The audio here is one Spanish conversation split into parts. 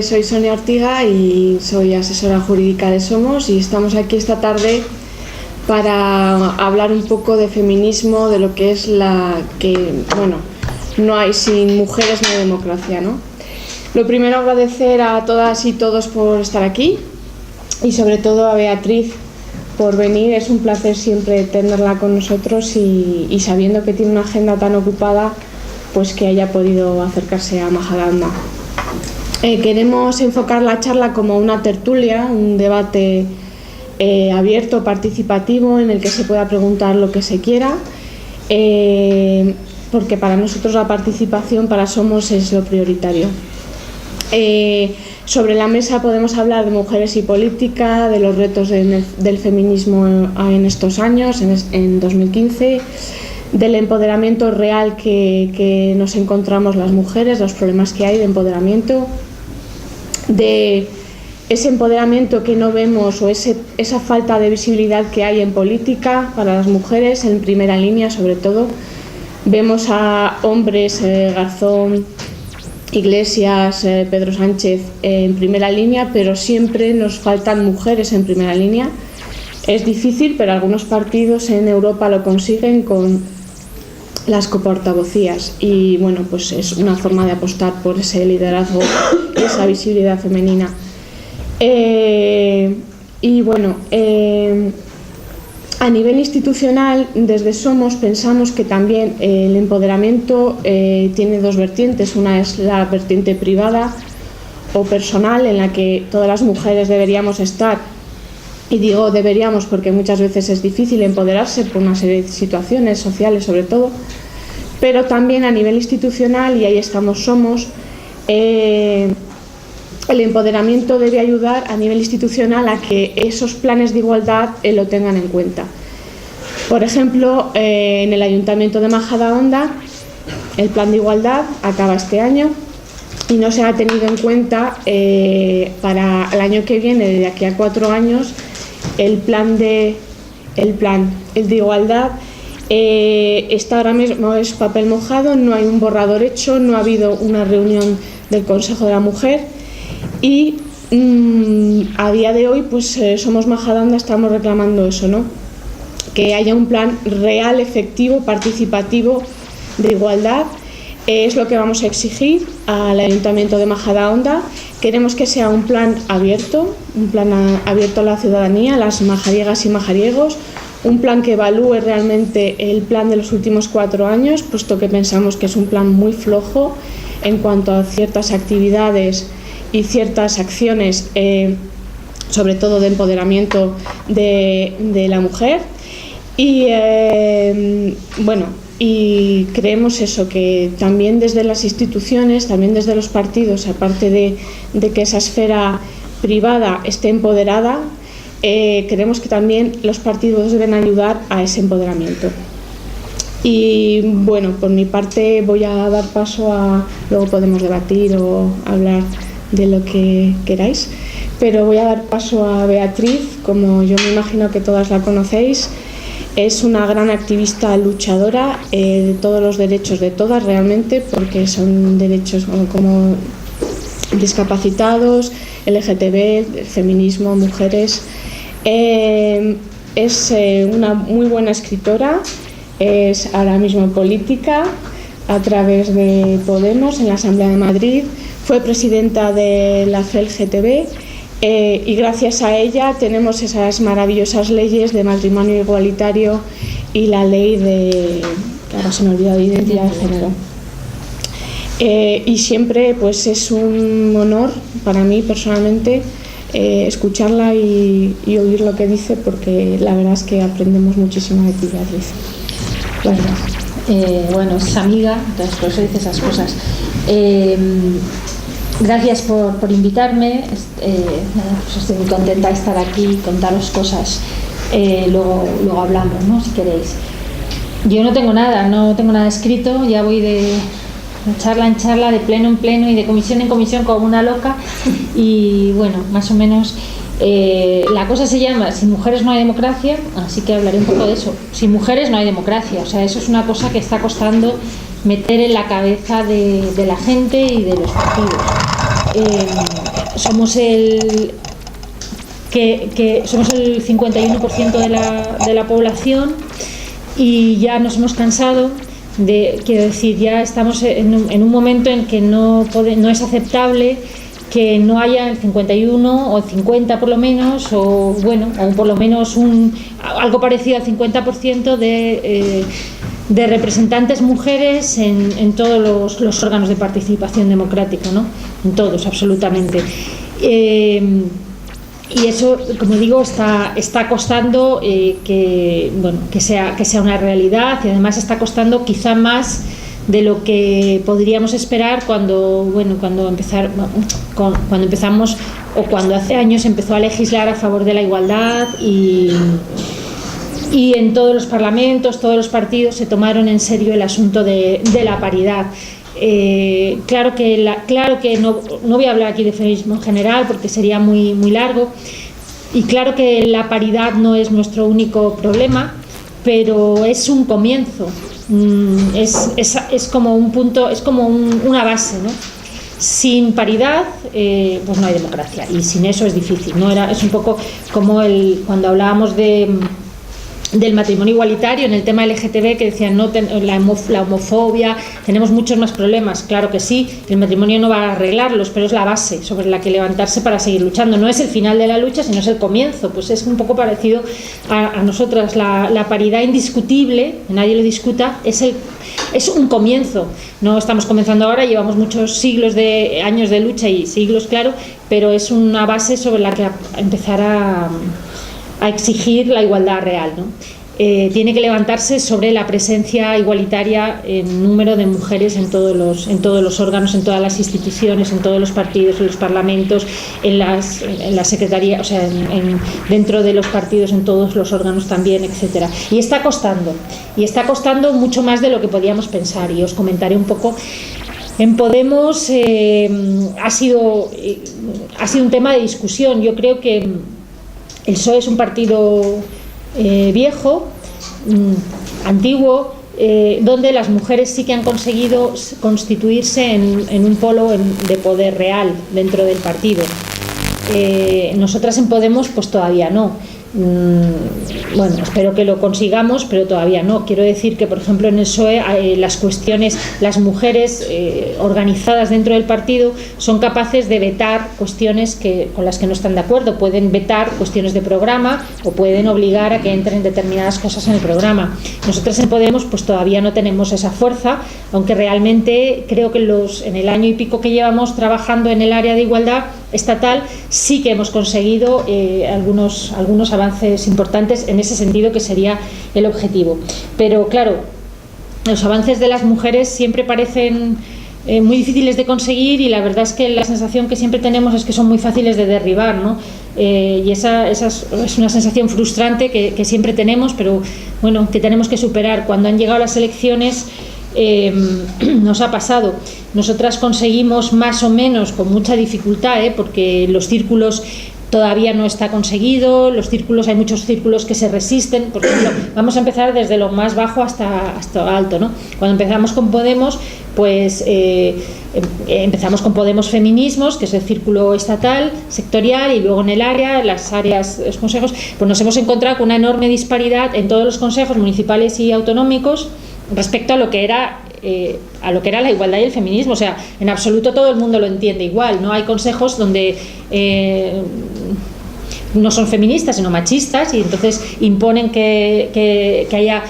Soy Sonia Ortiga y soy asesora jurídica de Somos, y estamos aquí esta tarde para hablar un poco de feminismo, de lo que es no hay sin mujeres no hay democracia, ¿no? Lo primero, agradecer a todas y todos por estar aquí y sobre todo a Beatriz por venir. Es un placer siempre tenerla con nosotros y sabiendo que tiene una agenda tan ocupada, pues que haya podido acercarse a Majadahonda. Queremos enfocar la charla como una tertulia, un debate abierto, participativo, en el que se pueda preguntar lo que se quiera, porque para nosotros la participación, para Somos, es lo prioritario. Sobre la mesa podemos hablar de mujeres y política, de los retos del feminismo en estos años, en 2015, del empoderamiento real que nos encontramos las mujeres, los problemas que hay de empoderamiento, de ese empoderamiento que no vemos o esa falta de visibilidad que hay en política para las mujeres, en primera línea sobre todo. Vemos a hombres, Garzón, Iglesias, Pedro Sánchez en primera línea, pero siempre nos faltan mujeres en primera línea. Es difícil, pero algunos partidos en Europa lo consiguen con las coportavocías, y bueno, pues es una forma de apostar por ese liderazgo y esa visibilidad femenina. A nivel institucional, desde Somos pensamos que también el empoderamiento tiene dos vertientes. Una es la vertiente privada o personal, en la que todas las mujeres deberíamos estar, y digo deberíamos porque muchas veces es difícil empoderarse por una serie de situaciones sociales sobre todo, pero también a nivel institucional, y ahí estamos Somos. El empoderamiento debe ayudar a nivel institucional a que esos planes de igualdad lo tengan en cuenta. Por ejemplo, en el Ayuntamiento de Majadahonda el plan de igualdad acaba este año y no se ha tenido en cuenta para el año que viene, de aquí a 4 años, el plan de igualdad. Está ahora mismo, es papel mojado, no hay un borrador hecho, no ha habido una reunión del Consejo de la Mujer, y a día de hoy pues Somos Majadahonda estamos reclamando eso, ¿no? Que haya un plan real, efectivo, participativo de igualdad. Es lo que vamos a exigir al Ayuntamiento de Majadahonda. Queremos que sea un plan abierto a la ciudadanía, a las majariegas y majariegos, un plan que evalúe realmente el plan de los últimos 4 años, puesto que pensamos que es un plan muy flojo en cuanto a ciertas actividades y ciertas acciones, sobre todo de empoderamiento de la mujer. Y creemos eso, que también desde las instituciones, también desde los partidos, aparte de que esa esfera privada esté empoderada, creemos que también los partidos deben ayudar a ese empoderamiento. Y bueno, por mi parte voy a dar paso luego podemos debatir o hablar de lo que queráis, pero voy a dar paso a Beatriz. Como yo me imagino que todas la conocéis, es una gran activista luchadora de todos los derechos de todas realmente, porque son derechos como discapacitados, LGTB, feminismo, mujeres. Es una muy buena escritora, es ahora mismo política a través de Podemos en la Asamblea de Madrid, fue presidenta de la CELGTB, y gracias a ella tenemos esas maravillosas leyes de matrimonio igualitario y la ley de, ahora se me olvida, de identidad de género. Y siempre pues es un honor para mí personalmente escucharla y oír lo que dice, porque la verdad es que aprendemos muchísimo de ti, Beatriz. Bueno, es amiga, entonces por eso dice esas cosas. Gracias por invitarme. Pues estoy muy contenta de estar aquí y contaros cosas. Luego hablamos, ¿no? Si queréis. Yo no tengo nada escrito, ya voy de charla en charla, de pleno en pleno y de comisión en comisión como una loca, y bueno, más o menos la cosa se llama Sin mujeres no hay democracia, así que hablaré un poco de eso. Sin mujeres no hay democracia, o sea, eso es una cosa que está costando meter en la cabeza de la gente y de los partidos. somos el 51% de la población y ya nos hemos cansado quiero decir, ya estamos en un momento en que no es aceptable que no haya el 51 o el 50 por lo menos, o por lo menos algo parecido al 50% de representantes mujeres en todos los órganos de participación democrática, ¿no? En todos, absolutamente. Y eso, como digo, está costando que sea una realidad, y además está costando quizá más de lo que podríamos esperar cuando empezamos, o cuando hace años empezó a legislar a favor de la igualdad, y en todos los parlamentos, todos los partidos se tomaron en serio el asunto de la paridad. Claro que no voy a hablar aquí de feminismo en general porque sería muy, muy largo, y claro que la paridad no es nuestro único problema, pero es un comienzo, es como un punto, es como una base, ¿no? Sin paridad pues no hay democracia, y sin eso es difícil, ¿no? Es un poco como cuando hablábamos del matrimonio igualitario en el tema LGTB, que decían la homofobia, tenemos muchos más problemas. Claro que sí, el matrimonio no va a arreglarlos, pero es la base sobre la que levantarse para seguir luchando. No es el final de la lucha, sino es el comienzo. Pues es un poco parecido a nosotras. La paridad indiscutible, nadie lo discuta, es un comienzo. No estamos comenzando ahora, llevamos muchos años de lucha y siglos, claro, pero es una base sobre la que empezar a exigir la igualdad real, ¿no? Tiene que levantarse sobre la presencia igualitaria en número de mujeres en todos los órganos, en todas las instituciones, en todos los partidos, en los parlamentos, en la secretaría, o sea, dentro de los partidos, en todos los órganos también, etcétera. Y está costando mucho más de lo que podíamos pensar, y os comentaré un poco. En Podemos ha sido un tema de discusión. Yo creo que el PSOE es un partido viejo, antiguo, donde las mujeres sí que han conseguido constituirse en un polo de poder real dentro del partido. Nosotras en Podemos pues todavía no. Espero que lo consigamos, pero todavía no. Quiero decir que, por ejemplo, en el PSOE las mujeres organizadas dentro del partido son capaces de vetar cuestiones con las que no están de acuerdo. Pueden vetar cuestiones de programa o pueden obligar a que entren determinadas cosas en el programa. Nosotras en Podemos pues todavía no tenemos esa fuerza, aunque realmente creo que en el año y pico que llevamos trabajando en el área de igualdad estatal sí que hemos conseguido algunos avances importantes en ese sentido, que sería el objetivo. Pero claro, los avances de las mujeres siempre parecen muy difíciles de conseguir, y la verdad es que la sensación que siempre tenemos es que son muy fáciles de derribar, ¿no? Y esa es una sensación frustrante que siempre tenemos, pero bueno, que tenemos que superar. Cuando han llegado las elecciones nos ha pasado. Nosotras conseguimos más o menos, con mucha dificultad, porque los círculos todavía no está conseguido, hay muchos círculos que se resisten. Por ejemplo, vamos a empezar desde lo más bajo hasta alto, ¿no? Cuando empezamos con Podemos, pues empezamos con Podemos Feminismos, que es el círculo estatal, sectorial, y luego en el área, las áreas, los consejos, pues nos hemos encontrado con una enorme disparidad en todos los consejos municipales y autonómicos respecto a lo que era la igualdad y el feminismo. O sea, en absoluto todo el mundo lo entiende igual, ¿no? Hay consejos donde no son feministas sino machistas, y entonces imponen que haya,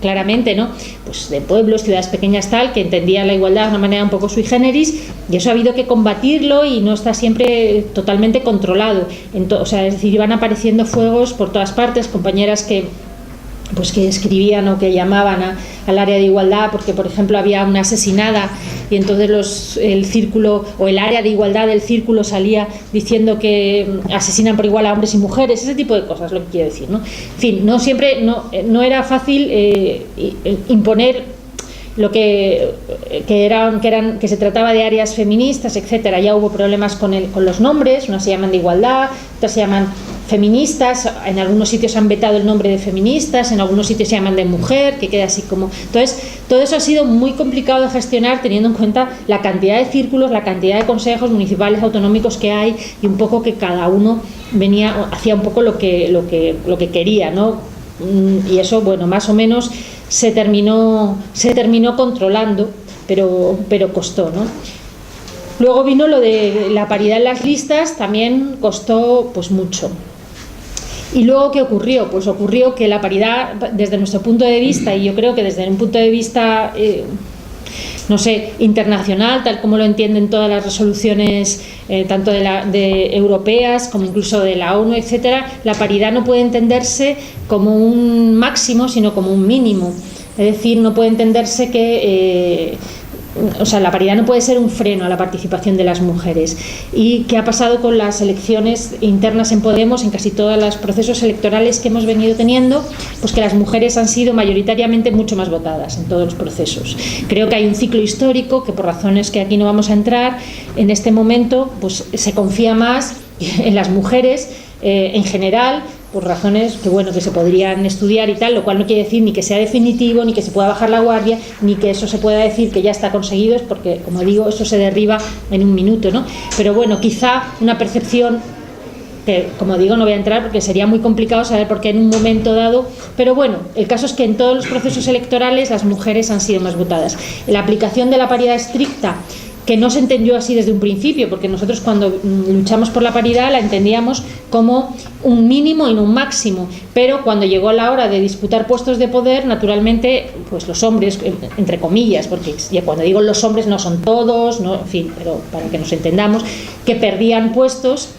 claramente, ¿no? Pues de pueblos, ciudades pequeñas tal, que entendían la igualdad de una manera un poco sui generis, y eso ha habido que combatirlo, y no está siempre totalmente controlado. O sea, es decir, iban apareciendo fuegos por todas partes, compañeras que escribían o que llamaban al área de igualdad porque, por ejemplo, había una asesinada, y entonces el círculo o el área de igualdad del círculo salía diciendo que asesinan por igual a hombres y mujeres, ese tipo de cosas, lo que quiero decir, ¿no? En fin, no era fácil imponer lo que se trataba de áreas feministas, etcétera. Ya hubo problemas con los nombres, unas se llaman de igualdad, otras se llaman feministas, en algunos sitios han vetado el nombre de feministas, en algunos sitios se llaman de mujer, que queda así como... Entonces, todo eso ha sido muy complicado de gestionar teniendo en cuenta la cantidad de círculos, la cantidad de consejos municipales, autonómicos que hay, y un poco que cada uno hacía un poco lo que quería, ¿no? Y eso, bueno, más o menos se terminó controlando, pero costó, ¿no? Luego vino lo de la paridad en las listas, también costó pues mucho. Y luego, ¿qué ocurrió? Pues ocurrió que la paridad, desde nuestro punto de vista, y yo creo que desde un punto de vista, no sé, internacional, tal como lo entienden todas las resoluciones, tanto de europeas como incluso de la ONU, etcétera, la paridad no puede entenderse como un máximo, sino como un mínimo. Es decir, no puede entenderse que... o sea, la paridad no puede ser un freno a la participación de las mujeres. ¿Y qué ha pasado con las elecciones internas en Podemos, en casi todos los procesos electorales que hemos venido teniendo? Pues que las mujeres han sido mayoritariamente mucho más votadas en todos los procesos. Creo que hay un ciclo histórico que, por razones que aquí no vamos a entrar, en este momento pues se confía más en las mujeres en general, por razones que bueno, que se podrían estudiar y tal, lo cual no quiere decir ni que sea definitivo, ni que se pueda bajar la guardia, ni que eso se pueda decir que ya está conseguido, es porque, como digo, eso se derriba en un minuto, ¿no? Pero bueno, quizá una percepción que, como digo, no voy a entrar porque sería muy complicado saber por qué en un momento dado, pero bueno, el caso es que en todos los procesos electorales las mujeres han sido más votadas. La aplicación de la paridad estricta, que no se entendió así desde un principio, porque nosotros cuando luchamos por la paridad la entendíamos como un mínimo y no un máximo, pero cuando llegó la hora de disputar puestos de poder, naturalmente, pues los hombres, entre comillas, porque ya cuando digo los hombres no son todos, no, en fin, pero para que nos entendamos, que perdían puestos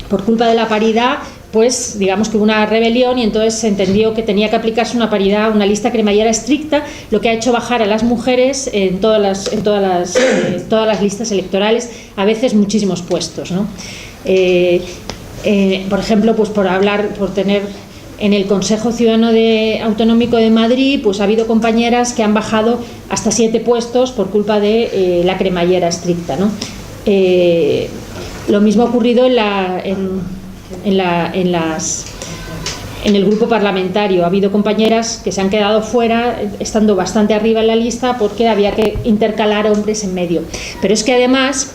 por culpa de la paridad, pues digamos que hubo una rebelión y entonces se entendió que tenía que aplicarse una paridad, una lista cremallera estricta, lo que ha hecho bajar a las mujeres en todas las listas electorales, a veces muchísimos puestos, ¿no? Por ejemplo, pues por tener en el Consejo Ciudadano Autonómico de Madrid, pues ha habido compañeras que han bajado hasta 7 puestos por culpa de la cremallera estricta, ¿no? Lo mismo ha ocurrido en el grupo parlamentario. Ha habido compañeras que se han quedado fuera, estando bastante arriba en la lista, porque había que intercalar hombres en medio. Pero es que además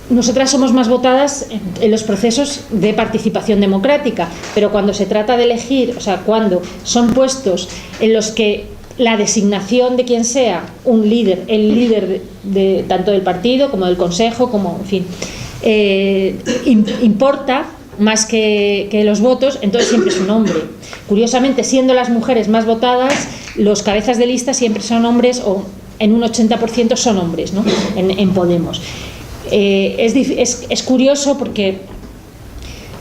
nosotras somos más votadas en los procesos de participación democrática, pero cuando se trata de elegir, o sea, cuando son puestos en los que la designación de quien sea un líder, el líder de tanto del partido como del consejo, como, en fin, importa más que los votos, entonces siempre es un hombre. Curiosamente, siendo las mujeres más votadas, los cabezas de lista siempre son hombres, o en un 80% son hombres, ¿no? En Podemos. Es curioso porque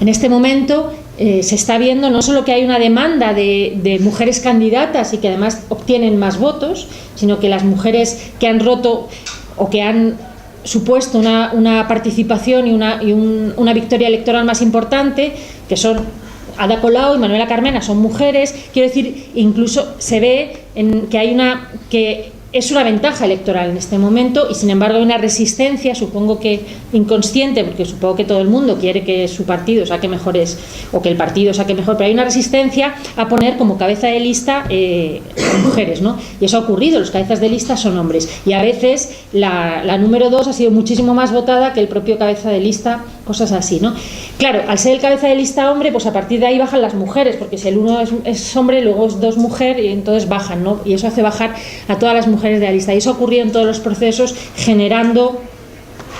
en este momento se está viendo no solo que hay una demanda de mujeres candidatas y que además obtienen más votos, sino que las mujeres que han roto o que han supuesto una participación y una victoria electoral más importante, que son Ada Colau y Manuela Carmena, son mujeres. Quiero decir, incluso se ve que es una ventaja electoral en este momento, y sin embargo hay una resistencia, supongo que inconsciente, porque supongo que todo el mundo quiere que su partido saque mejores, o que el partido saque mejor, pero hay una resistencia a poner como cabeza de lista mujeres, ¿no? Y eso ha ocurrido, los cabezas de lista son hombres, y a veces la número 2 ha sido muchísimo más votada que el propio cabeza de lista, cosas así, ¿no? Claro, al ser el cabeza de lista hombre, pues a partir de ahí bajan las mujeres, porque si el uno es hombre, luego es 2 mujeres, y entonces bajan, ¿no? Y eso hace bajar a todas las mujeres de la lista, y eso ocurrió en todos los procesos, generando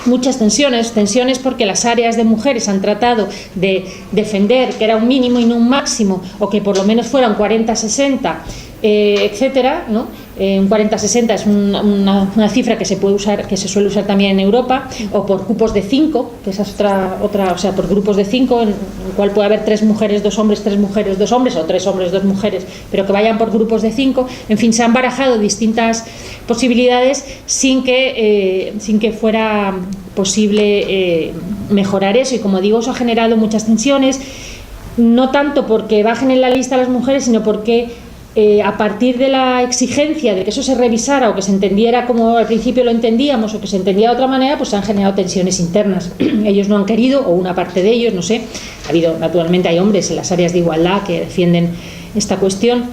muchas tensiones porque las áreas de mujeres han tratado de defender que era un mínimo y no un máximo, o que por lo menos fuera un 40-60, etcétera, ¿no? Un 40-60 es una cifra que se puede usar, que se suele usar también en Europa, o por cupos de 5, que esa es otra, o sea, por grupos de 5, en el cual puede haber 3 mujeres, 2 hombres, 3 mujeres, 2 hombres, o 3 hombres, 2 mujeres, pero que vayan por grupos de 5. En fin, se han barajado distintas posibilidades sin que fuera posible mejorar eso, y como digo, eso ha generado muchas tensiones, no tanto porque bajen en la lista las mujeres, sino porque a partir de la exigencia de que eso se revisara o que se entendiera como al principio lo entendíamos o que se entendía de otra manera, pues se han generado tensiones internas. Ellos no han querido, o una parte de ellos, no sé. Ha habido, naturalmente, hay hombres en las áreas de igualdad que defienden esta cuestión.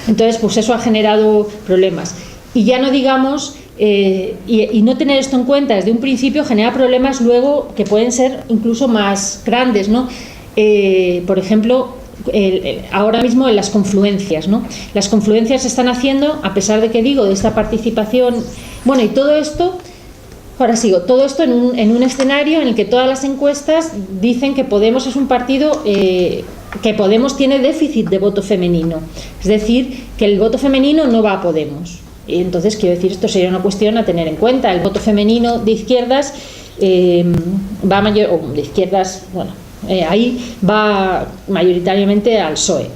Entonces, pues eso ha generado problemas. Y ya no digamos, y no tener esto en cuenta desde un principio genera problemas luego que pueden ser incluso más grandes, ¿no? Por ejemplo, ahora mismo en las confluencias, ¿no? Las confluencias se están haciendo, a pesar de que digo, de esta participación, bueno, y todo esto, ahora sigo, todo esto en un escenario en el que todas las encuestas dicen que Podemos es un partido que Podemos tiene déficit de voto femenino, es decir, que el voto femenino no va a Podemos. Y entonces, quiero decir, esto sería una cuestión a tener en cuenta. El voto femenino de izquierdas va mayor, o de izquierdas, bueno, ahí va mayoritariamente al PSOE,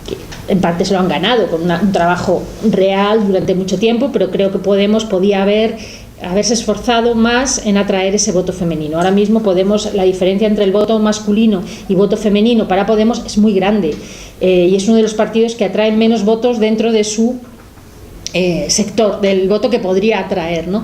que en parte se lo han ganado con un trabajo real durante mucho tiempo, pero creo que Podemos podía haberse esforzado más en atraer ese voto femenino. Ahora mismo Podemos, la diferencia entre el voto masculino y voto femenino para Podemos es muy grande, y es uno de los partidos que atraen menos votos dentro de su sector, del voto que podría atraer, ¿no?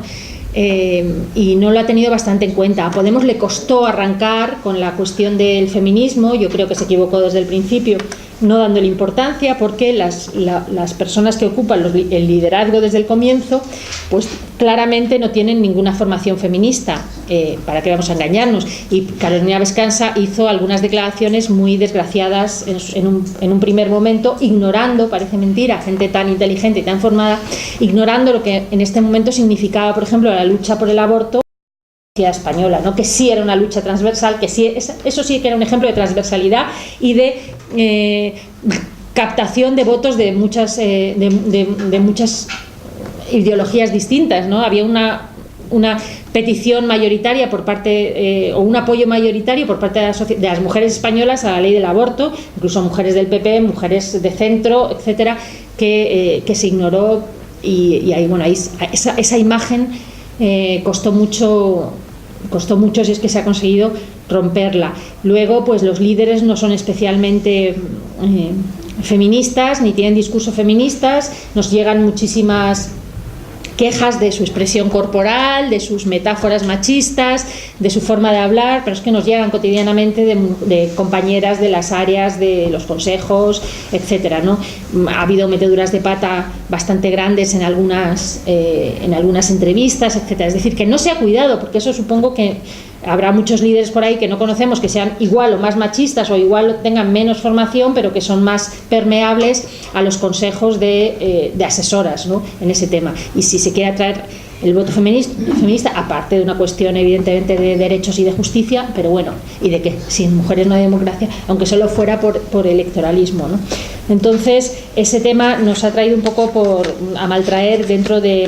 Y no lo ha tenido bastante en cuenta. A Podemos le costó arrancar con la cuestión del feminismo. Yo creo que se equivocó desde el principio, no dándole importancia, porque las personas que ocupan el liderazgo desde el comienzo, pues claramente no tienen ninguna formación feminista. ¿Para qué vamos a engañarnos? Y Carolina Vescanza hizo algunas declaraciones muy desgraciadas en un primer momento, ignorando, parece mentira, gente tan inteligente y tan formada, ignorando lo que en este momento significaba, por ejemplo, la lucha por el aborto española, ¿no? Que sí era una lucha transversal, que sí, eso sí que era un ejemplo de transversalidad y de captación de votos de muchas ideologías distintas, ¿no? Había una petición mayoritaria por parte, o un apoyo mayoritario por parte de las mujeres españolas a la ley del aborto, incluso mujeres del PP, mujeres de centro, etcétera, que se ignoró, y ahí, bueno, ahí esa imagen costó mucho, si es que se ha conseguido romperla. Luego, pues los líderes no son especialmente feministas, ni tienen discurso feministas, nos llegan muchísimas quejas de su expresión corporal, de sus metáforas machistas, de su forma de hablar, pero es que nos llegan cotidianamente de compañeras de las áreas, de los consejos, etcétera, ¿no? Ha habido meteduras de pata bastante grandes en algunas entrevistas, etcétera. Es decir, que no se ha cuidado, porque eso supongo que habrá muchos líderes por ahí que no conocemos, que sean igual o más machistas o igual tengan menos formación, pero que son más permeables a los consejos de asesoras, ¿no? En ese tema. Y si se quiere atraer el voto feminista, aparte de una cuestión evidentemente de derechos y de justicia, pero bueno, y de que sin mujeres no hay democracia, aunque solo fuera por electoralismo, ¿no? Entonces, ese tema nos ha traído un poco a maltraer dentro de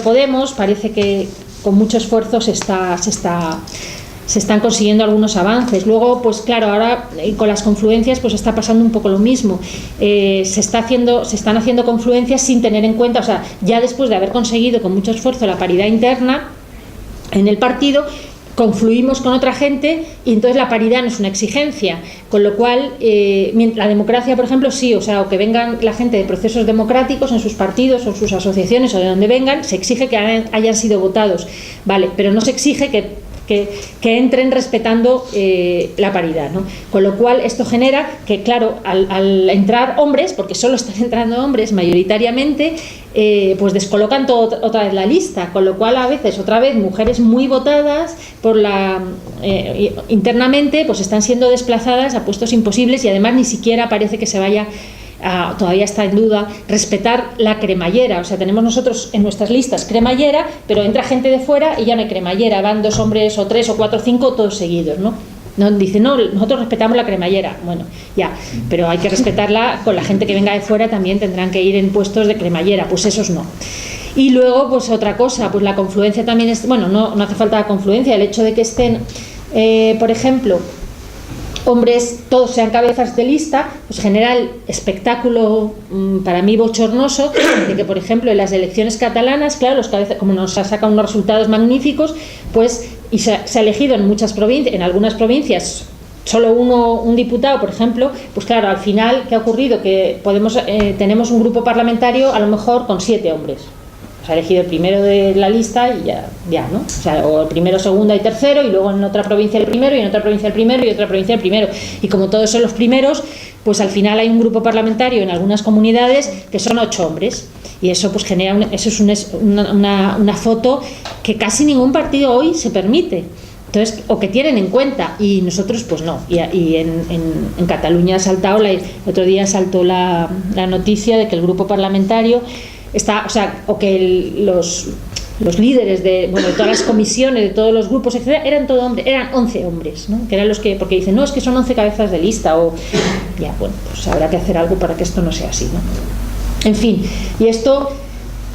Podemos. Parece que con mucho esfuerzo se están consiguiendo algunos avances. Luego, pues claro, ahora con las confluencias pues está pasando un poco lo mismo. Se están haciendo confluencias sin tener en cuenta, o sea, ya después de haber conseguido con mucho esfuerzo la paridad interna en el partido, confluimos con otra gente y entonces la paridad no es una exigencia, con lo cual la democracia, por ejemplo, sí, o sea, o que vengan la gente de procesos democráticos en sus partidos o en sus asociaciones o de donde vengan, se exige que hayan sido votados, vale, pero no se exige que entren respetando la paridad, ¿no? Con lo cual esto genera que, claro, al entrar hombres, porque solo están entrando hombres mayoritariamente, pues descolocan otra vez la lista, con lo cual a veces otra vez mujeres muy votadas internamente pues están siendo desplazadas a puestos imposibles, y además ni siquiera parece que se vaya todavía está en duda respetar la cremallera. O sea, tenemos nosotros en nuestras listas cremallera, pero entra gente de fuera y ya no hay cremallera, van 2 hombres o 3 o 4 o 5 todos seguidos, ¿no? No, dice, no, nosotros respetamos la cremallera. Bueno, ya, pero hay que respetarla con la gente que venga de fuera, también tendrán que ir en puestos de cremallera, pues esos no. Y luego, pues otra cosa, pues la confluencia también es, bueno, no hace falta la confluencia, el hecho de que estén, por ejemplo, hombres, todos sean cabezas de lista, pues genera el espectáculo para mí bochornoso de que, por ejemplo, en las elecciones catalanas, claro, los cabezas, como nos ha sacado unos resultados magníficos, pues y se ha elegido en muchas provincias, en algunas provincias solo un diputado, por ejemplo, pues claro, al final, ¿qué ha ocurrido? Que tenemos un grupo parlamentario a lo mejor con 7 hombres. Se ha elegido el primero de la lista y ya, ¿no? O sea, o el primero, segundo y tercero, y luego en otra provincia el primero, y en otra provincia el primero, y otra provincia el primero. Y como todos son los primeros, pues al final hay un grupo parlamentario en algunas comunidades que son 8 hombres. Y eso pues genera una foto que casi ningún partido hoy se permite. Entonces, o que tienen en cuenta, y nosotros pues no. Y en Cataluña ha saltado, el otro día saltó la noticia de que el grupo parlamentario está, o sea, o que los líderes de todas las comisiones, de todos los grupos, etcétera, eran 11 hombres, ¿no? Que eran los que, porque dicen, no, es que son 11 cabezas de lista, o ya, bueno, pues habrá que hacer algo para que esto no sea así, ¿no? En fin, y esto,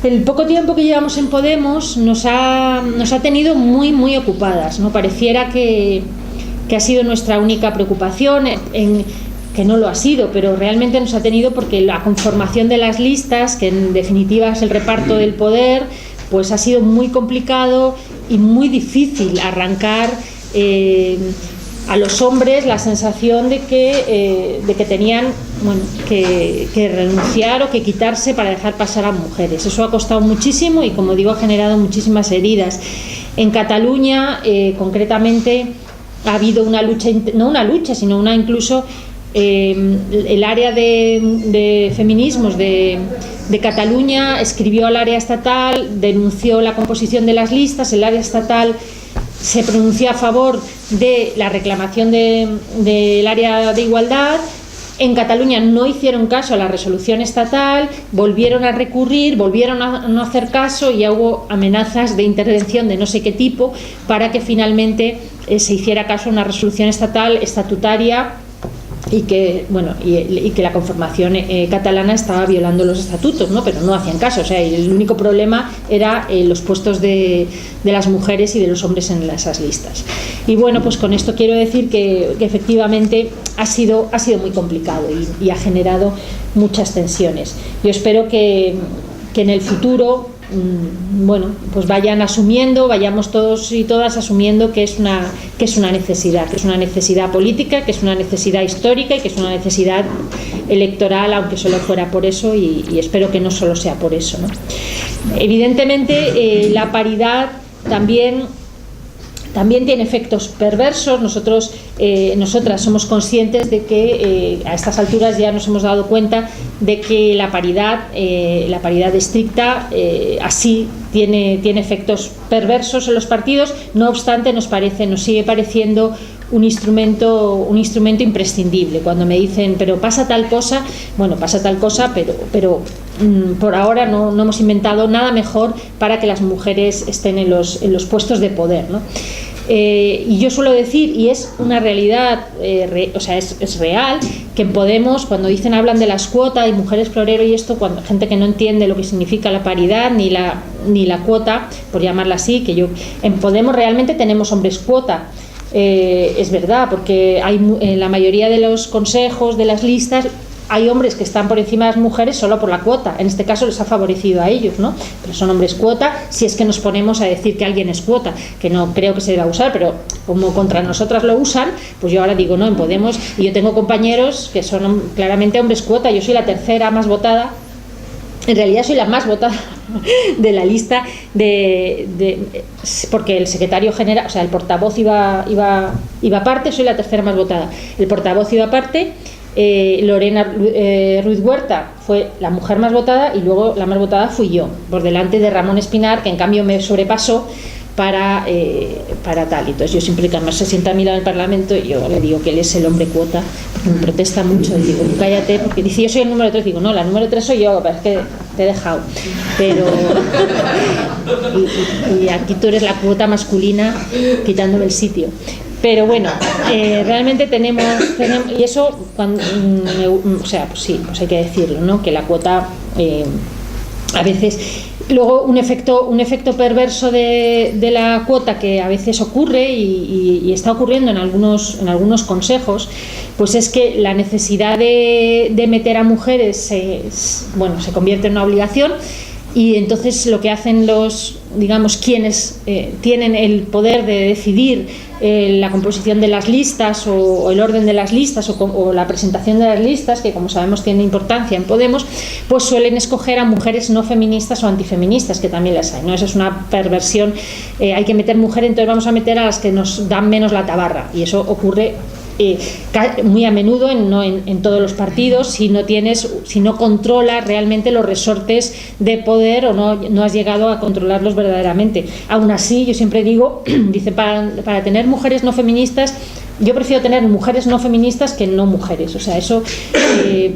el poco tiempo que llevamos en Podemos nos ha tenido muy, muy ocupadas, ¿no? Pareciera que ha sido nuestra única preocupación, que no lo ha sido, pero realmente nos ha tenido porque la conformación de las listas, que en definitiva es el reparto del poder, pues ha sido muy complicado y muy difícil arrancar a los hombres la sensación de que tenían que renunciar o que quitarse para dejar pasar a mujeres. Eso ha costado muchísimo y, como digo, ha generado muchísimas heridas. En Cataluña, concretamente, ha habido una lucha, no una lucha, sino incluso el área de feminismos de Cataluña escribió al área estatal, denunció la composición de las listas. El área estatal se pronunció a favor de la reclamación del área de igualdad. En Cataluña no hicieron caso a la resolución estatal, volvieron a recurrir, volvieron a no hacer caso, y ya hubo amenazas de intervención de no sé qué tipo para que finalmente se hiciera caso a una resolución estatal estatutaria, y que la conformación catalana estaba violando los estatutos, ¿no? Pero no hacían caso. O sea, el único problema era los puestos de las mujeres y de los hombres en esas listas. Y bueno, pues con esto quiero decir que efectivamente ha sido muy complicado y ha generado muchas tensiones. Yo espero que en el futuro pues vayamos todos y todas asumiendo que es una necesidad política, que es una necesidad histórica y que es una necesidad electoral, aunque solo fuera por eso, y espero que no solo sea por eso, ¿no? Evidentemente, la paridad también tiene efectos perversos. Nosotras somos conscientes de que a estas alturas ya nos hemos dado cuenta de que la paridad estricta así tiene efectos perversos en los partidos. No obstante, nos sigue pareciendo un instrumento imprescindible. Cuando me dicen, pero pasa tal cosa, pero por ahora no hemos inventado nada mejor para que las mujeres estén en los puestos de poder, ¿no? Y yo suelo decir, y es una realidad, es real, que en Podemos, cuando hablan de las cuotas y mujeres florero y esto, cuando gente que no entiende lo que significa la paridad ni la cuota, por llamarla así, en Podemos realmente tenemos hombres cuota. Es verdad, porque en la mayoría de los consejos, de las listas, hay hombres que están por encima de las mujeres solo por la cuota. En este caso les ha favorecido a ellos, ¿no? Pero son hombres cuota, si es que nos ponemos a decir que alguien es cuota, que no creo que se deba usar, pero como contra nosotras lo usan, pues yo ahora digo, no, en Podemos, y yo tengo compañeros que son claramente hombres cuota. Yo soy la tercera más votada, en realidad soy la más votada de la lista, porque el secretario general, o sea, el portavoz iba aparte, soy la tercera más votada. El portavoz iba aparte. Lorena Ruiz Huerta fue la mujer más votada, y luego la más votada fui yo, por delante de Ramón Espinar, que en cambio me sobrepasó para tal. Entonces yo siempre que además se sienta a mi lado en el Parlamento, y yo le digo que él es el hombre cuota, porque me protesta mucho, y digo, cállate, porque dice, yo soy el número 3, digo, no, la número 3 soy yo, pero es que te he dejado, pero y aquí tú eres la cuota masculina quitándome el sitio. Pero bueno, realmente tenemos y eso, pues sí, pues hay que decirlo, ¿no? Que la cuota a veces, luego un efecto perverso de la cuota que a veces ocurre y está ocurriendo en algunos consejos, pues es que la necesidad de meter a mujeres se convierte en una obligación. Y entonces lo que hacen quienes tienen el poder de decidir la composición de las listas o el orden de las listas o la presentación de las listas, que como sabemos tiene importancia en Podemos, pues suelen escoger a mujeres no feministas o antifeministas, que también las hay, ¿no? Eso es una perversión. Hay que meter mujeres, entonces vamos a meter a las que nos dan menos la tabarra, y eso ocurre muy a menudo, no en todos los partidos, si no controlas realmente los resortes de poder o no has llegado a controlarlos verdaderamente. Aún así, yo siempre digo, para tener mujeres no feministas, yo prefiero tener mujeres no feministas que no mujeres. O sea, eso,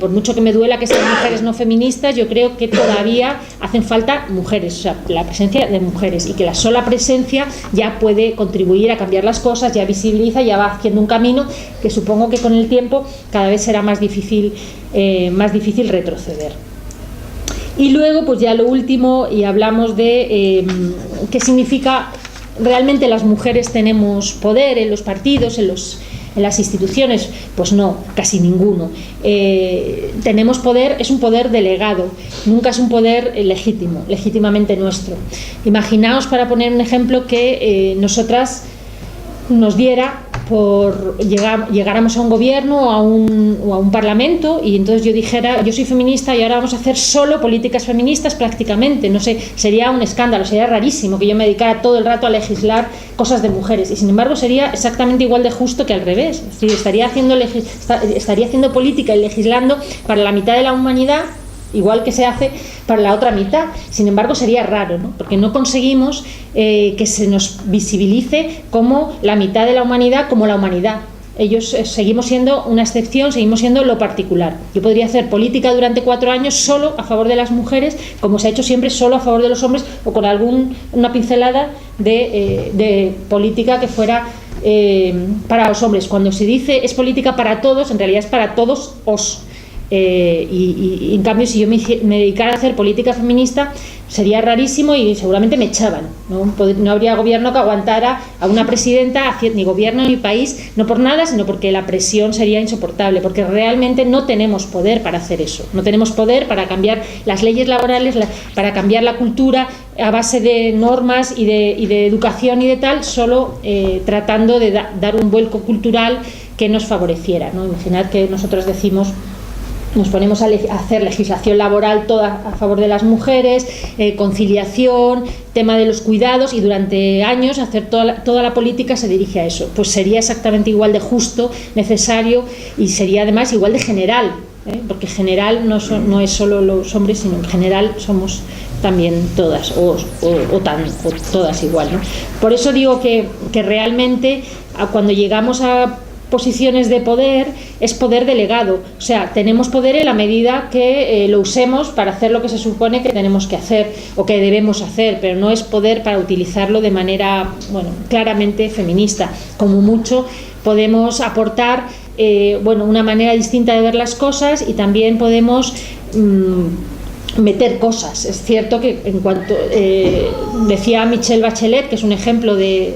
por mucho que me duela que sean mujeres no feministas, yo creo que todavía hacen falta mujeres, o sea, la presencia de mujeres, y que la sola presencia ya puede contribuir a cambiar las cosas, ya visibiliza, ya va haciendo un camino que supongo que con el tiempo cada vez será más difícil retroceder. Y luego, pues ya lo último, y hablamos de qué significa. ¿Realmente las mujeres tenemos poder en los partidos, en las instituciones? Pues no, casi ninguno. Tenemos poder, es un poder delegado, nunca es un poder legítimamente nuestro. Imaginaos, para poner un ejemplo, que nosotras nos diera por llegáramos a un gobierno o a un parlamento, y entonces yo dijera, yo soy feminista y ahora vamos a hacer solo políticas feministas prácticamente, no sé, sería un escándalo, sería rarísimo que yo me dedicara todo el rato a legislar cosas de mujeres, y sin embargo sería exactamente igual de justo que al revés. Es decir, estaría haciendo política y legislando para la mitad de la humanidad, igual que se hace para la otra mitad. Sin embargo, sería raro, ¿no? Porque no conseguimos que se nos visibilice como la mitad de la humanidad, como la humanidad. Ellos seguimos siendo una excepción, seguimos siendo lo particular. Yo podría hacer política durante 4 años solo a favor de las mujeres, como se ha hecho siempre solo a favor de los hombres, o con una pincelada de política que fuera para los hombres. Cuando se dice es política para todos, en realidad es para todos os. Y en cambio, si yo me dedicara a hacer política feminista, sería rarísimo y seguramente me echaban, no habría gobierno que aguantara a una presidenta, ni gobierno ni país, no por nada, sino porque la presión sería insoportable, porque realmente no tenemos poder para hacer eso, no tenemos poder para cambiar las leyes laborales, para cambiar la cultura a base de normas y de educación y de tal, solo tratando de dar un vuelco cultural que nos favoreciera, ¿no? Imaginad que nosotros nos ponemos a hacer legislación laboral toda a favor de las mujeres, conciliación, tema de los cuidados, y durante años hacer toda la política se dirige a eso. Pues sería exactamente igual de justo, necesario, y sería además igual de general, porque general no es solo los hombres, sino en general somos también todas, o todas igual, ¿no? Por eso digo que realmente cuando llegamos a posiciones de poder, es poder delegado, o sea, tenemos poder en la medida que lo usemos para hacer lo que se supone que tenemos que hacer o que debemos hacer, pero no es poder para utilizarlo de manera, claramente feminista. Como mucho podemos aportar una manera distinta de ver las cosas, y también podemos meter cosas. Es cierto que en cuanto decía Michelle Bachelet, que es un ejemplo de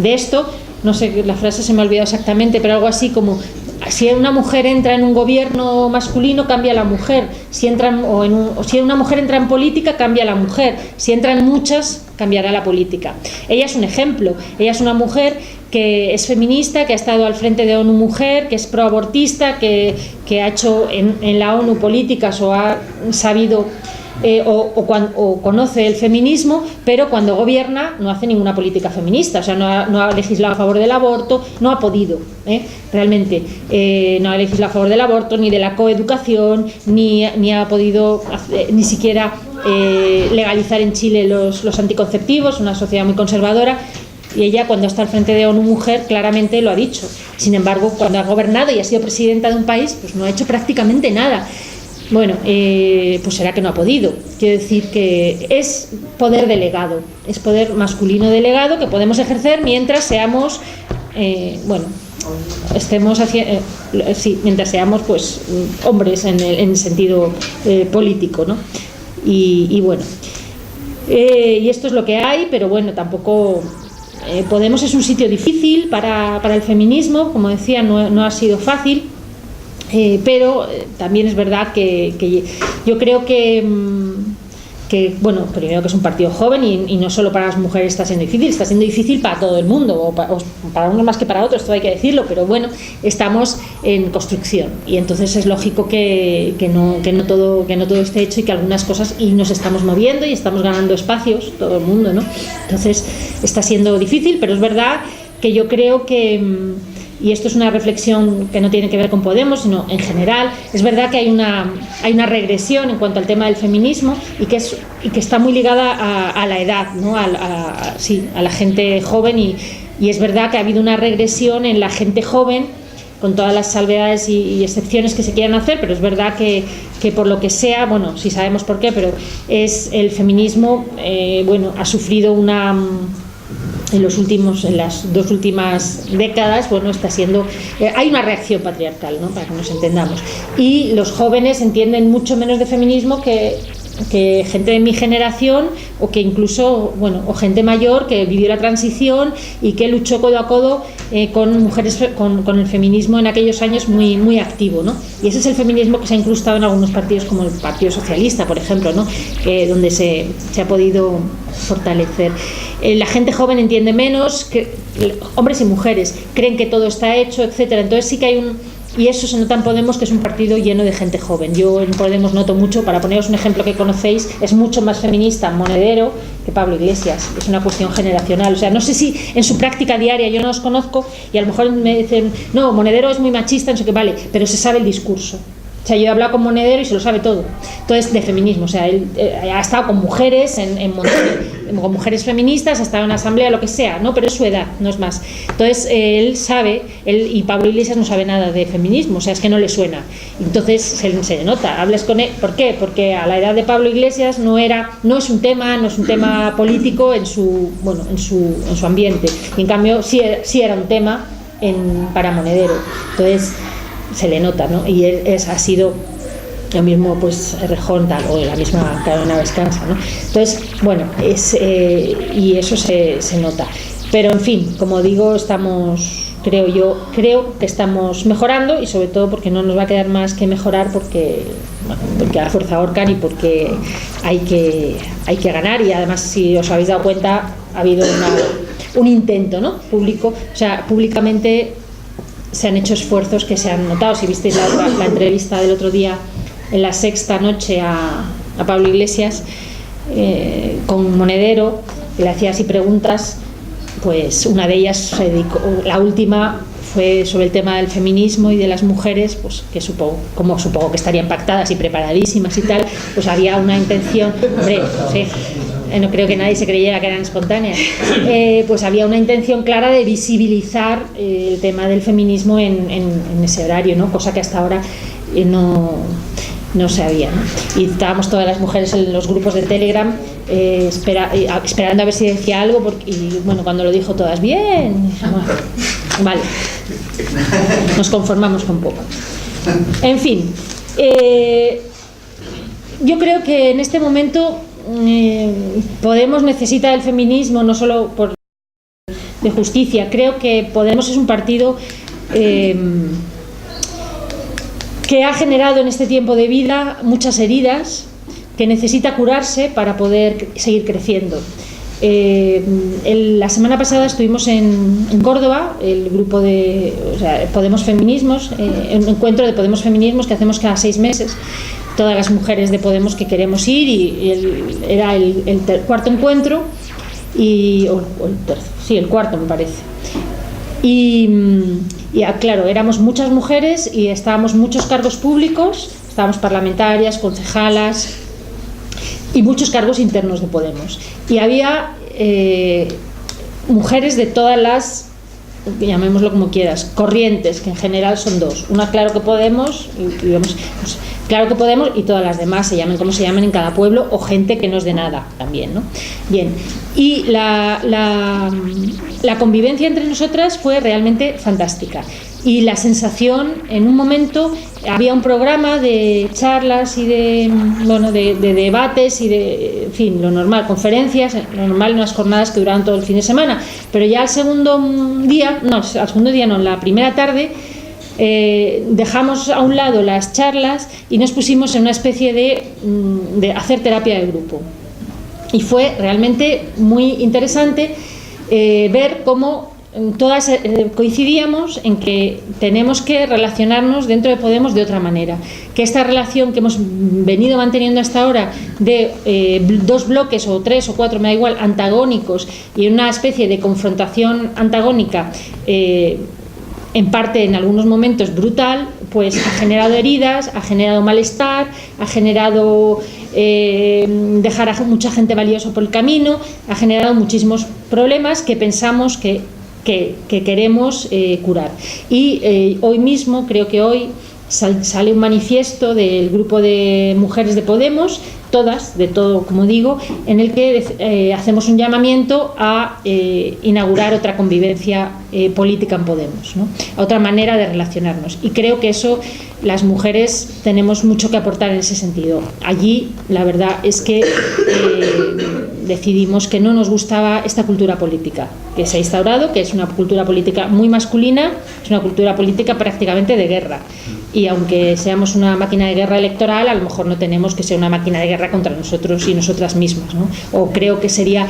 esto, no sé, la frase se me ha olvidado exactamente, pero algo así como: si una mujer entra en un gobierno masculino, cambia la mujer. Si una mujer entra en política, cambia la mujer. Si entran muchas, cambiará la política. Ella es un ejemplo. Ella es una mujer que es feminista, que ha estado al frente de ONU Mujer, que es proabortista, que ha hecho en la ONU políticas o ha sabido o conoce el feminismo, pero cuando gobierna no hace ninguna política feminista, o sea, no ha legislado a favor del aborto, no ha podido, realmente, no ha legislado a favor del aborto, ni de la coeducación, ni ha podido ni siquiera legalizar en Chile los anticonceptivos, una sociedad muy conservadora. Y ella, cuando está al frente de ONU Mujer, claramente lo ha dicho. Sin embargo, cuando ha gobernado y ha sido presidenta de un país, pues no ha hecho prácticamente nada. Bueno, pues será que no ha podido. Quiero decir que es poder delegado, es poder masculino delegado que podemos ejercer mientras seamos, mientras seamos pues hombres en el sentido político, ¿no? Y esto es lo que hay, pero bueno, tampoco Podemos es un sitio difícil para el feminismo, como decía, no ha sido fácil. Pero también es verdad que yo creo que bueno, primero que es un partido joven y no solo para las mujeres está siendo difícil para todo el mundo, o para unos más que para otros, esto hay que decirlo, pero bueno, estamos en construcción y entonces es lógico que no todo esté hecho y que algunas cosas, y nos estamos moviendo y estamos ganando espacios, todo el mundo, ¿no? Entonces está siendo difícil, pero es verdad que yo creo que, y esto es una reflexión que no tiene que ver con Podemos, sino en general, es verdad que hay una regresión en cuanto al tema del feminismo y que está muy ligada a la edad, ¿no? a la gente joven, y es verdad que ha habido una regresión en la gente joven, con todas las salvedades y excepciones que se quieran hacer, pero es verdad que por lo que sea, bueno, sí sabemos por qué, pero el feminismo ha sufrido en las 2 últimas décadas, bueno, está siendo, hay una reacción patriarcal, ¿no? Para que nos entendamos, y los jóvenes entienden mucho menos de feminismo que gente de mi generación, o que incluso, bueno, o gente mayor que vivió la transición y que luchó codo a codo con mujeres, con el feminismo en aquellos años muy, muy activo, ¿no? Y ese es el feminismo que se ha incrustado en algunos partidos, como el Partido Socialista, por ejemplo, ¿no? Donde se ha podido fortalecer. La gente joven entiende menos, hombres y mujeres creen que todo está hecho, etcétera. Entonces sí que hay y eso se nota en Podemos, que es un partido lleno de gente joven. Yo en Podemos noto mucho, para poneros un ejemplo que conocéis, es mucho más feminista Monedero que Pablo Iglesias. Es una cuestión generacional. O sea, no sé si en su práctica diaria, yo no los conozco, y a lo mejor me dicen, no, Monedero es muy machista, no sé qué, vale, pero se sabe el discurso. O sea, yo he hablado con Monedero y se lo sabe todo. Entonces, de feminismo, o sea, él ha estado con mujeres con mujeres feministas, ha estado en asamblea, lo que sea, ¿no? Pero es su edad, no es más. Entonces, él sabe, y Pablo Iglesias no sabe nada de feminismo, o sea, es que no le suena. Entonces, se le nota, hablas con él. ¿Por qué? Porque a la edad de Pablo Iglesias no es un tema político en su ambiente. Y en cambio, sí era un tema para Monedero. Entonces, se le nota, ¿no? Y él ha sido lo mismo, pues Errejón, tal, o la misma Carolina Vescanza, ¿no? Entonces, bueno, y eso se nota. Pero en fin, como digo, creo que estamos mejorando, y sobre todo porque no nos va a quedar más que mejorar, porque a la fuerza ahorcan y porque hay que ganar. Y además, si os habéis dado cuenta, ha habido un intento, ¿no? Público, o sea, públicamente se han hecho esfuerzos que se han notado. Si visteis la entrevista del otro día en La Sexta Noche a Pablo Iglesias con Monedero, le hacía así preguntas, pues una de ellas se dedicó, la última fue sobre el tema del feminismo y de las mujeres, pues que supongo que estarían pactadas y preparadísimas y tal, pues había una intención, hombre, sí, no creo que nadie se creyera que eran espontáneas, pues había una intención clara de visibilizar el tema del feminismo en ese horario, ¿no? Cosa que hasta ahora no se había, ¿no? Y estábamos todas las mujeres en los grupos de Telegram esperando a ver si decía algo, y bueno, cuando lo dijo todas, bien, vale, nos conformamos con poco. En fin, yo creo que en este momento Podemos necesita el feminismo no solo de justicia. Creo que Podemos es un partido que ha generado en este tiempo de vida muchas heridas, que necesita curarse para poder seguir creciendo. La semana pasada estuvimos en Córdoba, el grupo de Podemos Feminismos, un encuentro de Podemos Feminismos que hacemos cada 6 meses, todas las mujeres de Podemos que queremos ir, y era el cuarto encuentro, el cuarto me parece. Y claro, éramos muchas mujeres y estábamos muchos cargos públicos, estábamos parlamentarias, concejalas y muchos cargos internos de Podemos. Y había mujeres de todas las, llamémoslo como quieras, corrientes, que en general son 2. Una, Claro que Podemos, Claro que Podemos, y todas las demás, se llamen como se llamen en cada pueblo, o gente que no es de nada también, ¿no? Bien, y la convivencia entre nosotras fue realmente fantástica. Y la sensación, en un momento, había un programa de charlas y de debates y de, en fin, lo normal, conferencias, lo normal, unas jornadas que duraban todo el fin de semana. Pero ya al segundo día, en la primera tarde, dejamos a un lado las charlas y nos pusimos en una especie de hacer terapia de grupo. Y fue realmente muy interesante ver cómo todas coincidíamos en que tenemos que relacionarnos dentro de Podemos de otra manera, que esta relación que hemos venido manteniendo hasta ahora de dos bloques o tres o cuatro, me da igual, antagónicos y una especie de confrontación antagónica en parte en algunos momentos brutal, pues ha generado heridas, ha generado malestar, ha generado dejar a mucha gente valiosa por el camino, ha generado muchísimos problemas que pensamos que queremos curar. Y hoy mismo, creo que hoy sale un manifiesto del grupo de mujeres de Podemos, todas, de todo, como digo, en el que hacemos un llamamiento a inaugurar otra convivencia política en Podemos, ¿no? A otra manera de relacionarnos. Y creo que eso, las mujeres tenemos mucho que aportar en ese sentido. Allí, la verdad es que decidimos que no nos gustaba esta cultura política que se ha instaurado, que es una cultura política muy masculina, es una cultura política prácticamente de guerra. Y aunque seamos una máquina de guerra electoral, a lo mejor no tenemos que ser una máquina de guerra contra nosotros y nosotras mismas, ¿no? O creo que sería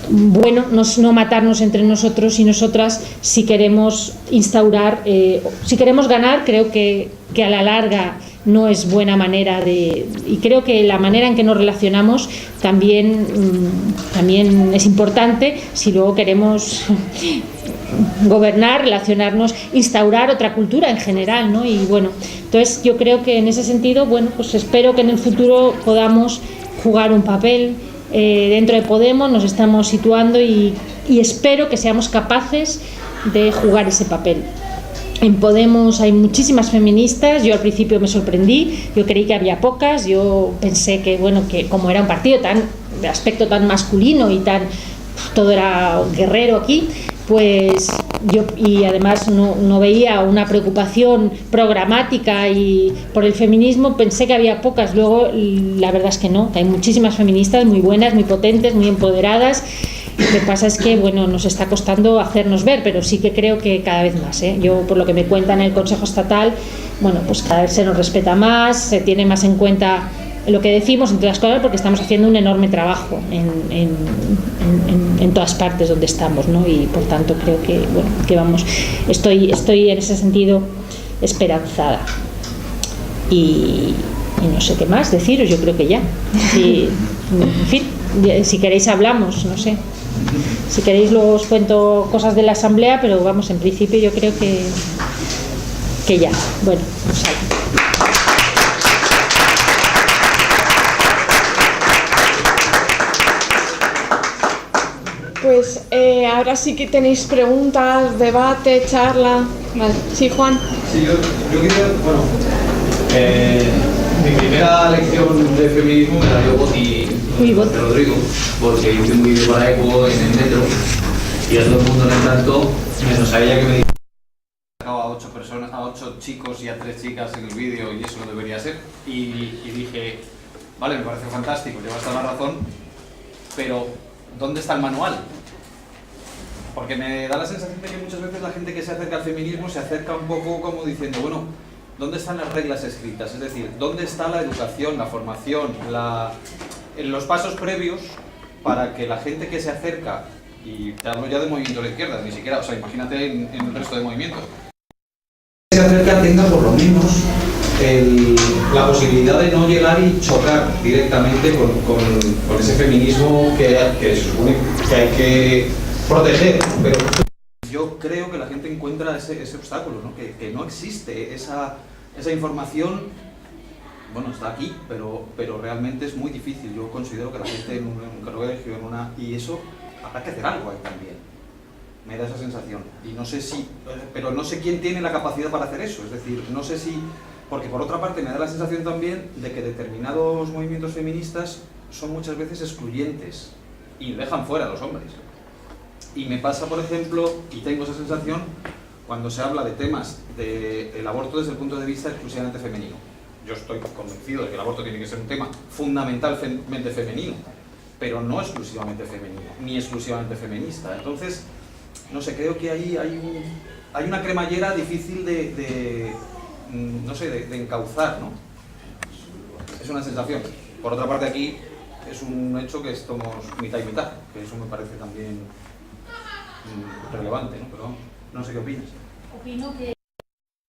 bueno no matarnos entre nosotros y nosotras si queremos instaurar, si queremos ganar. Creo que a la larga no es buena manera y creo que la manera en que nos relacionamos también es importante si luego queremos gobernar, relacionarnos, instaurar otra cultura en general, ¿no? Y bueno, entonces yo creo que en ese sentido, bueno, pues espero que en el futuro podamos jugar un papel dentro de Podemos, nos estamos situando y espero que seamos capaces de jugar ese papel. En Podemos hay muchísimas feministas. Yo al principio me sorprendí, yo creí que había pocas, yo pensé que, bueno, que como era un partido de aspecto tan masculino y todo era guerrero aquí, pues yo, y además no veía una preocupación programática y por el feminismo, pensé que había pocas. Luego la verdad es que no, que hay muchísimas feministas muy buenas, muy potentes, muy empoderadas. Lo que pasa es que, bueno, nos está costando hacernos ver, pero sí que creo que cada vez más, ¿eh? Yo, por lo que me cuentan en el Consejo Estatal, bueno, pues cada vez se nos respeta más, se tiene más en cuenta lo que decimos, entre las cosas, porque estamos haciendo un enorme trabajo en todas partes donde estamos, ¿no? Y por tanto creo que, bueno, que vamos, estoy en ese sentido esperanzada. Y no sé qué más deciros, yo creo que ya. Y, en fin, si queréis hablamos, no sé. Si queréis luego os cuento cosas de la asamblea, pero vamos, en principio yo creo que ya. Bueno, pues Pues ahora sí que tenéis preguntas, debate, charla. Vale. Sí, Juan. Sí, yo quería, bueno, mi primera lección de feminismo me la dio Boti Rodrigo, porque hice un vídeo para ECO en el metro y a todo el mundo le encantó, menos a ella que me dijo que sacaba a 8 personas, a 8 chicos y a 3 chicas en el vídeo y eso no debería ser. Y dije, vale, me parece fantástico, llevas toda la razón, pero ¿dónde está el manual? Porque me da la sensación de que muchas veces la gente que se acerca al feminismo se acerca un poco como diciendo, bueno, ¿dónde están las reglas escritas? Es decir, ¿dónde está la educación, la formación, los pasos previos para que la gente que se acerca, y te hablo ya de movimiento de la izquierda, ni siquiera, o sea, imagínate en el resto de movimientos, que se acerca tenga por lo menos la posibilidad de no llegar y chocar directamente con ese feminismo que se supone que hay que proteger, pero yo creo que la gente encuentra ese obstáculo, ¿no? Que no existe esa información. Bueno, está aquí, pero realmente es muy difícil. Yo considero que la gente en un colegio, y eso, habrá que hacer algo ahí también. Me da esa sensación. Y no sé pero no sé quién tiene la capacidad para hacer eso. Es decir, no sé si, porque por otra parte me da la sensación también de que determinados movimientos feministas son muchas veces excluyentes y dejan fuera a los hombres. Y me pasa, por ejemplo, y tengo esa sensación, cuando se habla de temas del aborto desde el punto de vista exclusivamente femenino. Yo estoy convencido de que el aborto tiene que ser un tema fundamentalmente femenino, pero no exclusivamente femenino, ni exclusivamente feminista. Entonces, no sé, creo que ahí hay una cremallera difícil de encauzar, ¿no? Es una sensación. Por otra parte, aquí es un hecho que estamos mitad y mitad, que eso me parece también relevante, ¿no? Pero no sé qué opinas. Opino que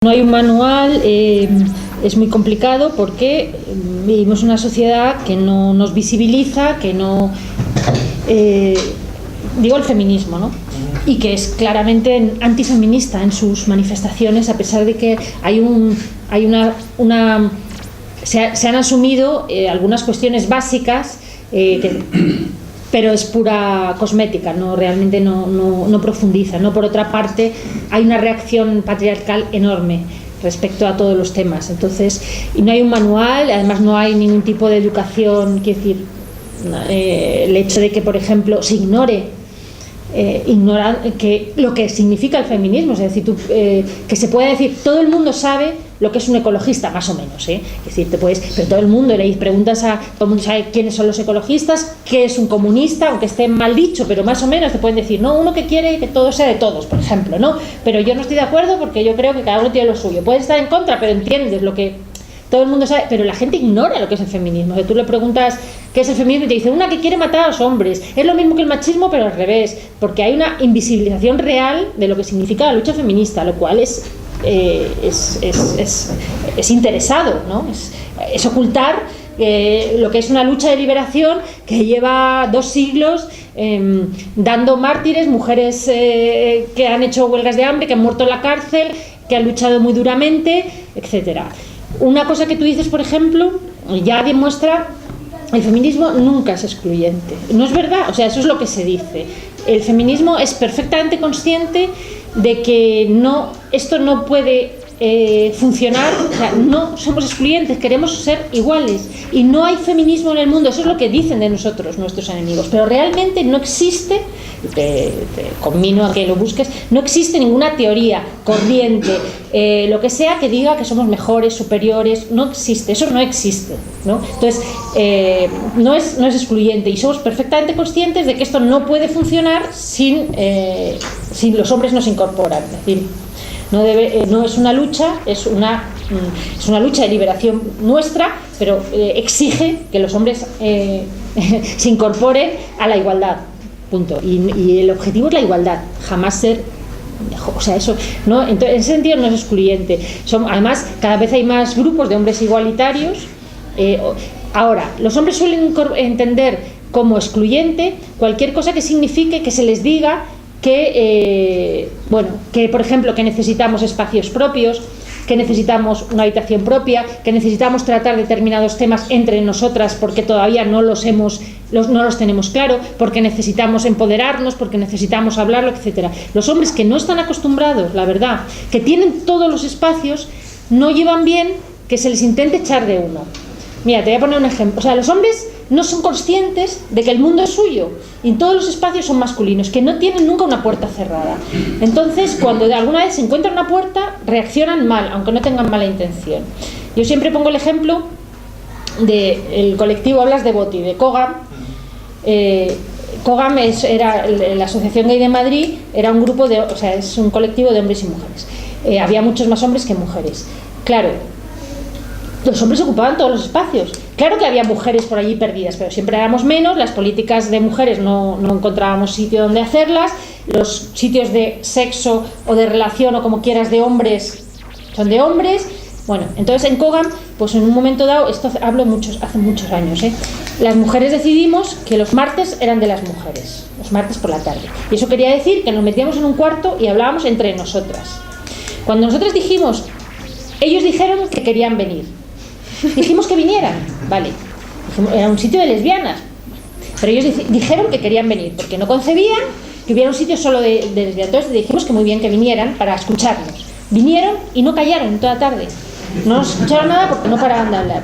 no hay un manual, es muy complicado porque vivimos en una sociedad que no nos visibiliza, que no... digo el feminismo, ¿no? Y que es claramente antifeminista en sus manifestaciones, a pesar de que se han asumido algunas cuestiones básicas, pero es pura cosmética, realmente no profundiza, ¿no? Por otra parte, hay una reacción patriarcal enorme respecto a todos los temas. Entonces, y no hay un manual, además no hay ningún tipo de educación, quiero decir, el hecho de que, por ejemplo, se ignore que lo que significa el feminismo, es decir, que se puede decir, todo el mundo sabe lo que es un ecologista, más o menos, es decir, pero todo el mundo le preguntas todo el mundo sabe quiénes son los ecologistas, qué es un comunista, aunque esté mal dicho, pero más o menos te pueden decir, no, uno que quiere que todo sea de todos, por ejemplo, ¿no? Pero yo no estoy de acuerdo porque yo creo que cada uno tiene lo suyo. Puedes estar en contra, pero entiendes lo que todo el mundo sabe, pero la gente ignora lo que es el feminismo. O sea, tú le preguntas qué es el feminismo y te dice una que quiere matar a los hombres. Es lo mismo que el machismo, pero al revés, porque hay una invisibilización real de lo que significa la lucha feminista, lo cual es interesado, ¿no? Es ocultar lo que es una lucha de liberación que lleva 2 siglos dando mártires, mujeres que han hecho huelgas de hambre, que han muerto en la cárcel, que han luchado muy duramente, etcétera. Una cosa que tú dices, por ejemplo, ya demuestra, el feminismo nunca es excluyente. No es verdad, o sea, eso es lo que se dice. El feminismo es perfectamente consciente de que esto no puede funcionar, o sea, no somos excluyentes, queremos ser iguales y no hay feminismo en el mundo, eso es lo que dicen de nosotros nuestros enemigos, pero realmente no existe, te conmino a que lo busques, no existe ninguna teoría, corriente, lo que sea que diga que somos mejores, superiores, no existe, eso no existe, ¿no? Entonces no es excluyente y somos perfectamente conscientes de que esto no puede funcionar si los hombres no se incorporan, es decir, no es una lucha, es una lucha de liberación nuestra, pero exige que los hombres se incorporen a la igualdad, punto. Y el objetivo es la igualdad, jamás ser mejor, o sea, eso, ¿no? Entonces, en ese sentido no es excluyente. Además, cada vez hay más grupos de hombres igualitarios. Ahora, los hombres suelen entender como excluyente cualquier cosa que signifique que se les diga que por ejemplo, que necesitamos espacios propios, que necesitamos una habitación propia, que necesitamos tratar determinados temas entre nosotras porque todavía no los tenemos claro, porque necesitamos empoderarnos, porque necesitamos hablarlo, etcétera. Los hombres que no están acostumbrados, la verdad, que tienen todos los espacios, no llevan bien que se les intente echar de uno. Mira, te voy a poner un ejemplo. O sea, los hombres no son conscientes de que el mundo es suyo y todos los espacios son masculinos, que no tienen nunca una puerta cerrada. Entonces, cuando de alguna vez se encuentra una puerta, reaccionan mal, aunque no tengan mala intención. Yo siempre pongo el ejemplo del colectivo Hablas de Boti, de COGAM. COGAM era la Asociación Gay de Madrid, era un grupo es un colectivo de hombres y mujeres. Había muchos más hombres que mujeres. Claro, los hombres ocupaban todos los espacios. Claro que había mujeres por allí perdidas, pero siempre éramos menos, las políticas de mujeres no encontrábamos sitio donde hacerlas, los sitios de sexo o de relación o como quieras de hombres son de hombres. Bueno, entonces en COGAM, pues en un momento dado, esto hablo hace muchos años, las mujeres decidimos que los martes eran de las mujeres, los martes por la tarde. Y eso quería decir que nos metíamos en un cuarto y hablábamos entre nosotras. Cuando nosotros dijimos, ellos dijeron que querían venir. Dijimos que vinieran, vale, era un sitio de lesbianas, pero ellos dijeron que querían venir porque no concebían que hubiera un sitio solo de lesbianas. Entonces dijimos que muy bien que vinieran para escucharnos. Vinieron y no callaron toda la tarde, no nos escucharon nada porque no paraban de hablar.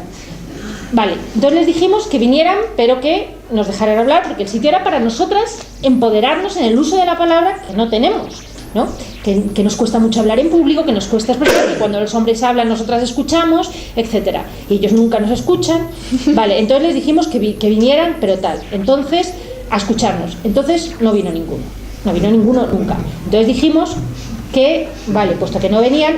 Vale, entonces les dijimos que vinieran, pero que nos dejaran hablar porque el sitio era para nosotras empoderarnos en el uso de la palabra que no tenemos, ¿no? Que nos cuesta mucho hablar en público, que nos cuesta expresar, que cuando los hombres hablan nosotras escuchamos, etcétera, y ellos nunca nos escuchan. Vale, entonces les dijimos que vinieran, pero tal, entonces a escucharnos. Entonces no vino ninguno nunca. Entonces dijimos que, vale, puesto que no venían,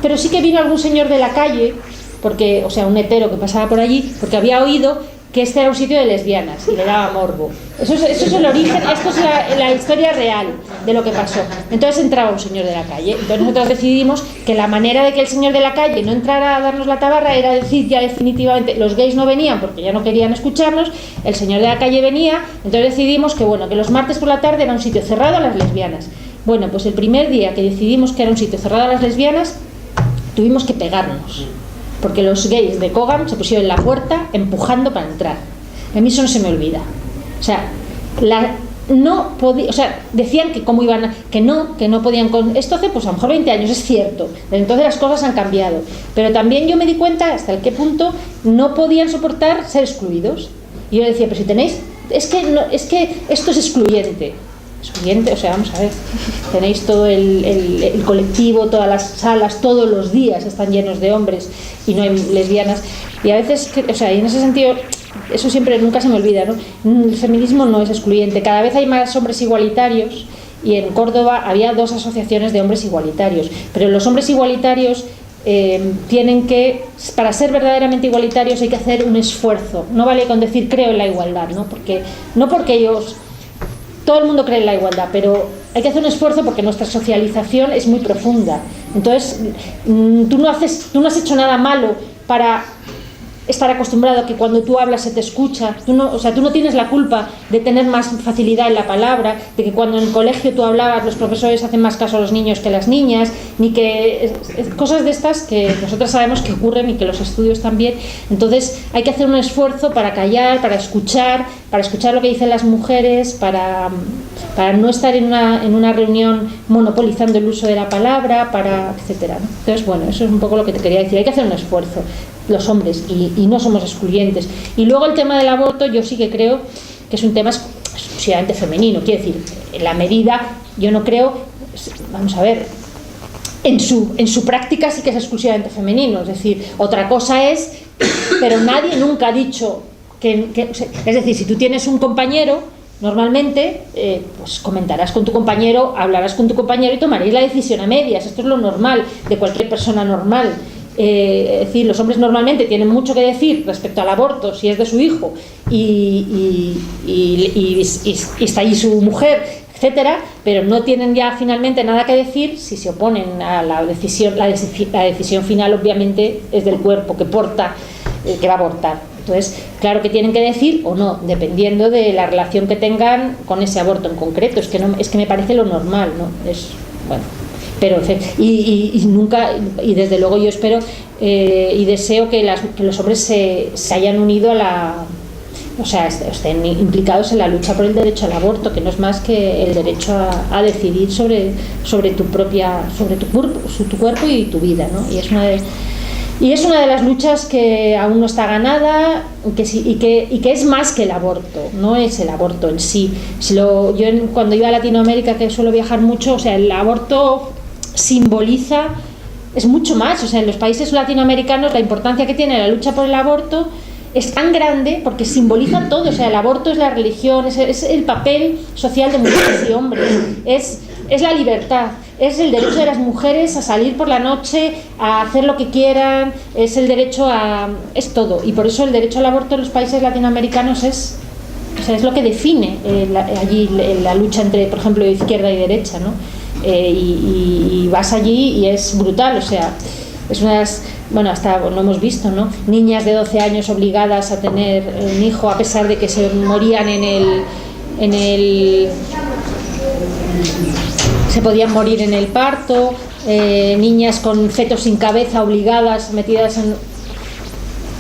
pero sí que vino algún señor de la calle, porque, o sea, un hetero que pasaba por allí, porque había oído que este era un sitio de lesbianas y le daba morbo. Eso es el origen, esto es la historia real de lo que pasó. Entonces entraba un señor de la calle. Entonces nosotros decidimos que la manera de que el señor de la calle no entrara a darnos la tabarra era decir ya definitivamente, los gays no venían porque ya no querían escucharnos, el señor de la calle venía, entonces decidimos que bueno, que los martes por la tarde era un sitio cerrado a las lesbianas. Bueno, pues el primer día que decidimos que era un sitio cerrado a las lesbianas, tuvimos que pegarnos. Porque los gays de Cogam se pusieron en la puerta empujando para entrar. A mí eso no se me olvida. O sea, decían que cómo iban que no podían con esto hace pues a lo mejor 20 años, es cierto. Desde entonces las cosas han cambiado. Pero también yo me di cuenta hasta qué punto no podían soportar ser excluidos. Y yo decía, pero si tenéis, es que esto es excluyente, o sea, vamos a ver, tenéis todo el colectivo, todas las salas, todos los días están llenos de hombres y no hay lesbianas, y a veces, o sea, y en ese sentido, eso siempre, nunca se me olvida, ¿no? El feminismo no es excluyente, cada vez hay más hombres igualitarios, y en Córdoba había 2 asociaciones de hombres igualitarios, pero los hombres igualitarios tienen que, para ser verdaderamente igualitarios hay que hacer un esfuerzo, no vale con decir creo en la igualdad, no porque ellos, todo el mundo cree en la igualdad, pero hay que hacer un esfuerzo porque nuestra socialización es muy profunda. Entonces, tú no has hecho nada malo para estar acostumbrado a que cuando tú hablas se te escucha. Tú no tienes la culpa de tener más facilidad en la palabra, de que cuando en el colegio tú hablabas los profesores hacen más caso a los niños que a las niñas, ni que cosas de estas que nosotros sabemos que ocurren y que los estudios también. Entonces hay que hacer un esfuerzo para callar, para escuchar lo que dicen las mujeres, para no estar en una reunión monopolizando el uso de la palabra, etcétera, ¿no? Entonces, bueno, eso es un poco lo que te quería decir. Hay que hacer un esfuerzo, los hombres, y no somos excluyentes. Y luego el tema del aborto, yo sí que creo que es un tema exclusivamente femenino. Quiero decir, en la medida, yo no creo, vamos a ver, en su práctica sí que es exclusivamente femenino. Es decir, otra cosa es, pero nadie nunca ha dicho es decir, si tú tienes un compañero, normalmente pues comentarás con tu compañero, hablarás con tu compañero y tomaréis la decisión a medias. Esto es lo normal de cualquier persona normal. Es decir, los hombres normalmente tienen mucho que decir respecto al aborto si es de su hijo y está ahí su mujer, etcétera, pero no tienen ya finalmente nada que decir si se oponen a la decisión. La decisión final obviamente es del cuerpo que va a abortar. Entonces, claro que tienen que decir o no, dependiendo de la relación que tengan con ese aborto en concreto. Es que me parece lo normal, ¿no? Es, bueno, pero nunca, y desde luego yo espero y deseo que los hombres se hayan unido o sea, estén implicados en la lucha por el derecho al aborto, que no es más que el derecho a decidir sobre tu cuerpo y tu vida, ¿no? Y es una de las luchas que aún no está ganada y que es más que el aborto, no es el aborto en sí. Cuando iba a Latinoamérica, que suelo viajar mucho, o sea, el aborto simboliza, es mucho más. O sea, en los países latinoamericanos la importancia que tiene la lucha por el aborto es tan grande porque simboliza todo. O sea, el aborto es la religión, es el papel social de mujeres y hombres, es la libertad, es el derecho de las mujeres a salir por la noche, a hacer lo que quieran, es el derecho es todo. Y por eso el derecho al aborto en los países latinoamericanos es lo que define allí la lucha entre, por ejemplo, izquierda y derecha, ¿no? Y vas allí y es brutal. O sea, es hasta lo hemos visto, ¿no? Niñas de 12 años obligadas a tener un hijo a pesar de que se morían se podían morir en el parto, niñas con fetos sin cabeza obligadas, metidas en...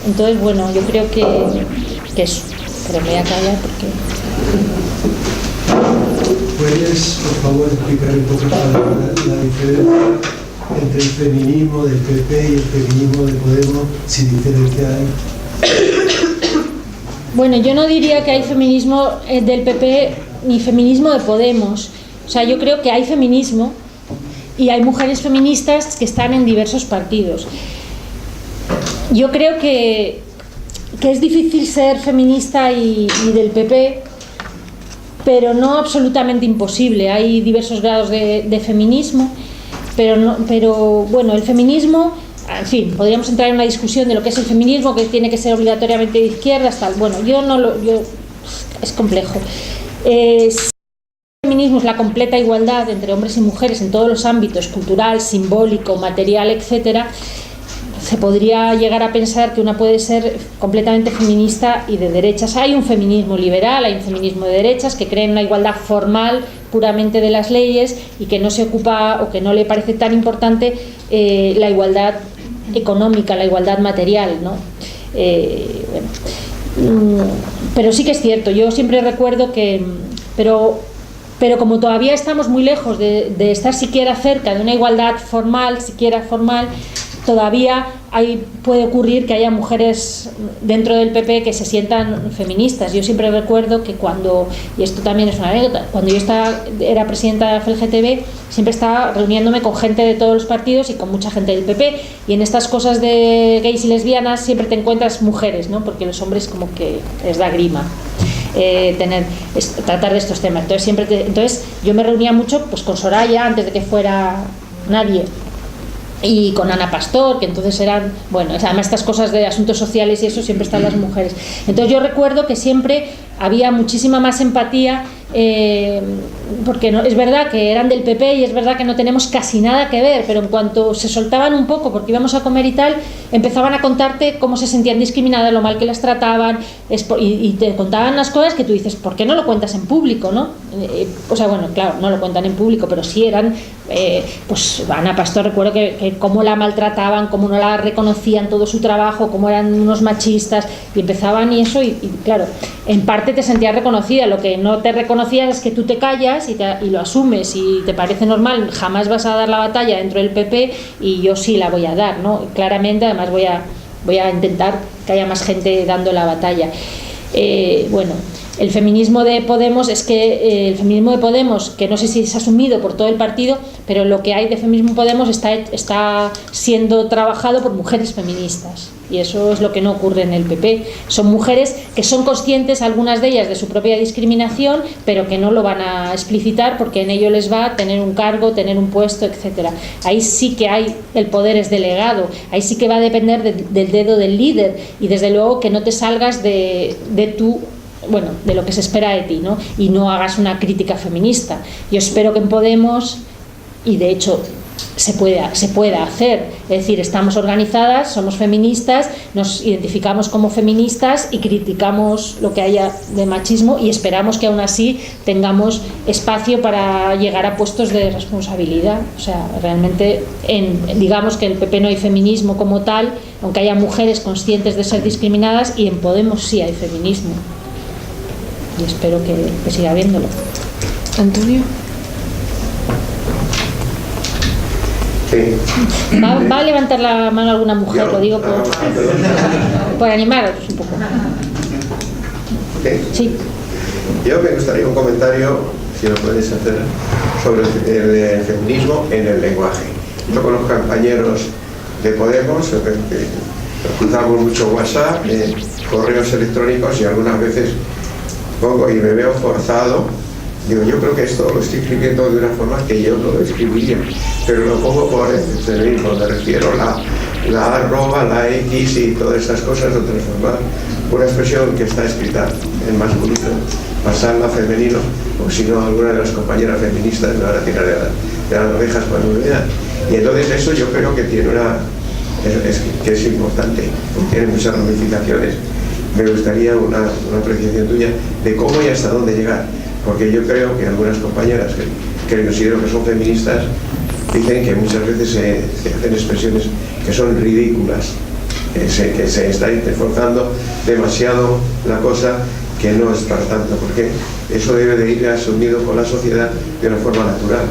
Entonces, bueno, yo creo que eso, pero me voy a callar porque... ¿Puedes, por favor, explicar un poco la diferencia entre el feminismo del PP y el feminismo de Podemos, si diferencia hay? Bueno, yo no diría que hay feminismo del PP ni feminismo de Podemos. O sea, yo creo que hay feminismo y hay mujeres feministas que están en diversos partidos. Yo creo que es difícil ser feminista y del PP, pero no absolutamente imposible. Hay diversos grados de feminismo, pero bueno, el feminismo en fin, podríamos entrar en una discusión de lo que es el feminismo, que tiene que ser obligatoriamente de izquierdas, tal. Bueno, es complejo. El feminismo es la completa igualdad entre hombres y mujeres en todos los ámbitos, cultural, simbólico, material, etcétera. Se podría llegar a pensar que una puede ser completamente feminista y de derechas. Hay un feminismo liberal, hay un feminismo de derechas que cree en una igualdad formal puramente de las leyes y que no se ocupa o que no le parece tan importante la igualdad económica, la igualdad material, ¿no? Pero sí que es cierto, yo siempre recuerdo que pero como todavía estamos muy lejos de estar siquiera cerca de una igualdad formal, siquiera formal, todavía puede ocurrir que haya mujeres dentro del PP que se sientan feministas. Yo siempre recuerdo que y esto también es una anécdota, cuando yo era presidenta de la FLGTB, siempre estaba reuniéndome con gente de todos los partidos y con mucha gente del PP, y en estas cosas de gays y lesbianas siempre te encuentras mujeres, ¿no? Porque los hombres como que les da grima tratar de estos temas. Entonces yo me reunía mucho pues con Soraya antes de que fuera nadie, y con Ana Pastor, que entonces eran, bueno, además estas cosas de asuntos sociales y eso siempre están las mujeres. Entonces yo recuerdo que siempre había muchísima más empatía, porque es verdad que eran del PP y es verdad que no tenemos casi nada que ver, pero en cuanto se soltaban un poco porque íbamos a comer y tal, empezaban a contarte cómo se sentían discriminadas, lo mal que las trataban, y te contaban las cosas que tú dices, ¿por qué no lo cuentas en público, no? O sea, bueno, claro, no lo cuentan en público, pero sí eran, pues Ana Pastor, recuerdo que cómo la maltrataban, cómo no la reconocían todo su trabajo, cómo eran unos machistas, y empezaban y eso, y claro, en parte te sentías reconocida. Lo que no te reconocías es que tú te callas y lo asumes y te parece normal, jamás vas a dar la batalla dentro del PP y yo sí la voy a dar, ¿no? Claramente, además voy a intentar que haya más gente dando la batalla. Bueno, el feminismo de Podemos que no sé si es asumido por todo el partido, pero lo que hay de feminismo Podemos está siendo trabajado por mujeres feministas, y eso es lo que no ocurre en el PP. Son mujeres que son conscientes, algunas de ellas, de su propia discriminación, pero que no lo van a explicitar porque en ello les va a tener un cargo, tener un puesto, etcétera. Ahí sí que el poder es delegado, ahí sí que va a depender del dedo del líder, y desde luego que no te salgas de lo que se espera de ti, ¿no? Y no hagas una crítica feminista. Yo espero que en Podemos, y de hecho se pueda hacer, es decir, estamos organizadas, somos feministas, nos identificamos como feministas y criticamos lo que haya de machismo, y esperamos que aún así tengamos espacio para llegar a puestos de responsabilidad. O sea, realmente digamos que en el PP no hay feminismo como tal, aunque haya mujeres conscientes de ser discriminadas, y en Podemos sí hay feminismo, y espero que siga habiéndolo. Antonio. Sí. ¿Va a levantar la mano alguna mujer? Lo digo por animaros un poco. Sí. Yo me gustaría un comentario, si lo podéis hacer, sobre el feminismo en el lenguaje. Yo conozco compañeros de Podemos que nos cruzamos mucho WhatsApp, correos electrónicos, y algunas veces pongo y me veo forzado. Digo, yo creo que esto lo estoy escribiendo de una forma que yo no lo escribiría, pero lo pongo por el mismo, me refiero la arroba, la X y todas esas cosas, de transformar una expresión que está escrita en masculino, pasarla a femenino, o si no, alguna de las compañeras feministas me van a tirar de las orejas cuando me vean. Y entonces eso yo creo que tiene que es importante, tiene muchas ramificaciones. Me gustaría una apreciación tuya de cómo y hasta dónde llegar, porque yo creo que algunas compañeras que considero que son feministas dicen que muchas veces se hacen expresiones que son ridículas, que se está esforzando demasiado la cosa, que no es para tanto, porque eso debe de ir asumido por la sociedad de una forma natural.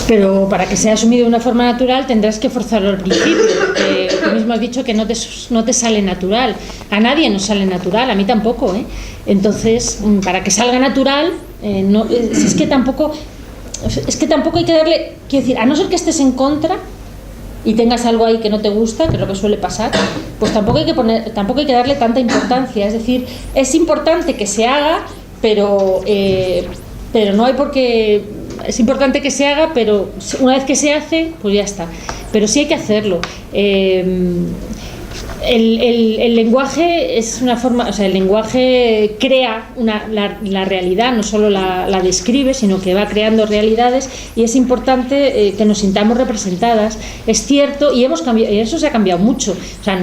Pero para que sea asumido de una forma natural tendrás que forzarlo al principio, porque tú mismo has dicho que no te sale natural. A nadie nos sale natural, a mí tampoco, ¿eh? Entonces, para que salga natural, es que tampoco hay que darle, quiero decir, a no ser que estés en contra y tengas algo ahí que no te gusta, que es lo que suele pasar, pues tampoco hay que darle tanta importancia. Es decir, es importante que se haga, pero no hay por qué es importante que se haga, pero una vez que se hace, pues ya está. Pero sí hay que hacerlo. El lenguaje es una forma, o sea, el lenguaje crea la realidad, no solo la describe, sino que va creando realidades, y es importante que nos sintamos representadas. Es cierto, y hemos cambiado, y eso se ha cambiado mucho. O sea,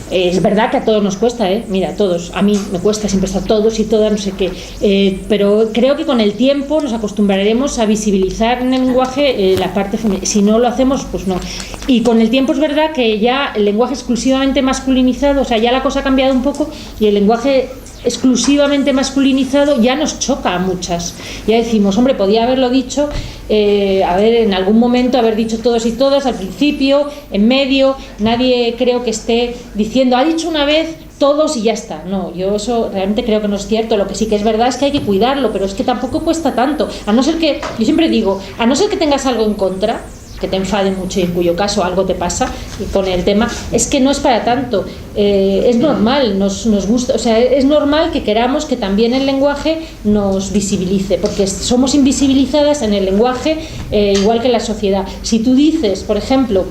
es verdad que a todos nos cuesta, mira, a todos, a mí me cuesta siempre estar todos y todas, no sé qué, pero creo que con el tiempo nos acostumbraremos a visibilizar en el lenguaje la parte femenina. Si no lo hacemos, pues no. Y con el tiempo es verdad que ya el lenguaje exclusivamente masculinizado, o sea, ya la cosa ha cambiado un poco, y el lenguaje exclusivamente masculinizado ya nos choca a muchas. Ya decimos, hombre, podía haberlo dicho, en algún momento haber dicho todos y todas al principio, en medio. Nadie creo que esté diciendo, ha dicho una vez todos y ya está. No, yo eso realmente creo que no es cierto. Lo que sí que es verdad es que hay que cuidarlo, pero es que tampoco cuesta tanto. A no ser que, yo siempre digo, a no ser que tengas algo en contra, que te enfade mucho y en cuyo caso algo te pasa con el tema, es que no es para tanto. Es normal, nos gusta, o sea, es normal que queramos que también el lenguaje nos visibilice, porque somos invisibilizadas en el lenguaje, igual que en la sociedad. Si tú dices, por ejemplo,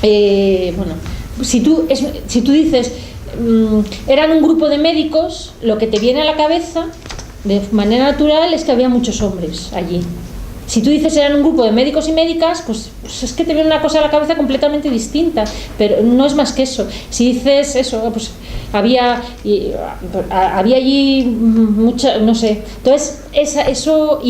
si tú dices eran un grupo de médicos, lo que te viene a la cabeza de manera natural es que había muchos hombres allí. Si tú dices eran un grupo de médicos y médicas, pues es que te viene una cosa a la cabeza completamente distinta, pero no es más que eso. Si dices eso, pues había allí mucha, no sé. Entonces, eso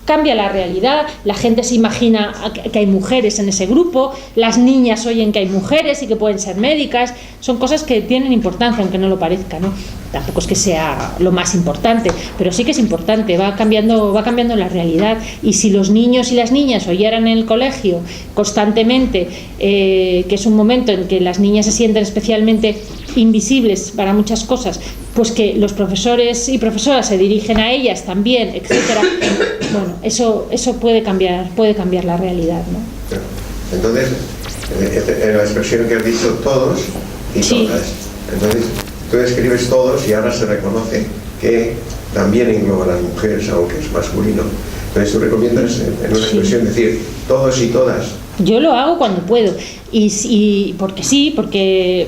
cambia la realidad. La gente se imagina que hay mujeres en ese grupo, las niñas oyen que hay mujeres y que pueden ser médicas. Son cosas que tienen importancia, aunque no lo parezca, ¿no? Tampoco es que sea lo más importante, pero sí que es importante, va cambiando la realidad. Y si los niños y las niñas oyeran en el colegio constantemente que es un momento en que las niñas se sienten especialmente invisibles para muchas cosas, pues que los profesores y profesoras se dirigen a ellas también, etcétera, bueno, eso puede cambiar la realidad, ¿no? Entonces, en la expresión que has dicho, todos y sí. Todas, entonces tú escribes todos y ahora se reconoce que también engloba a las mujeres, aunque es masculino. Entonces tú recomiendas en una expresión decir todos y todas. Yo lo hago cuando puedo, y porque,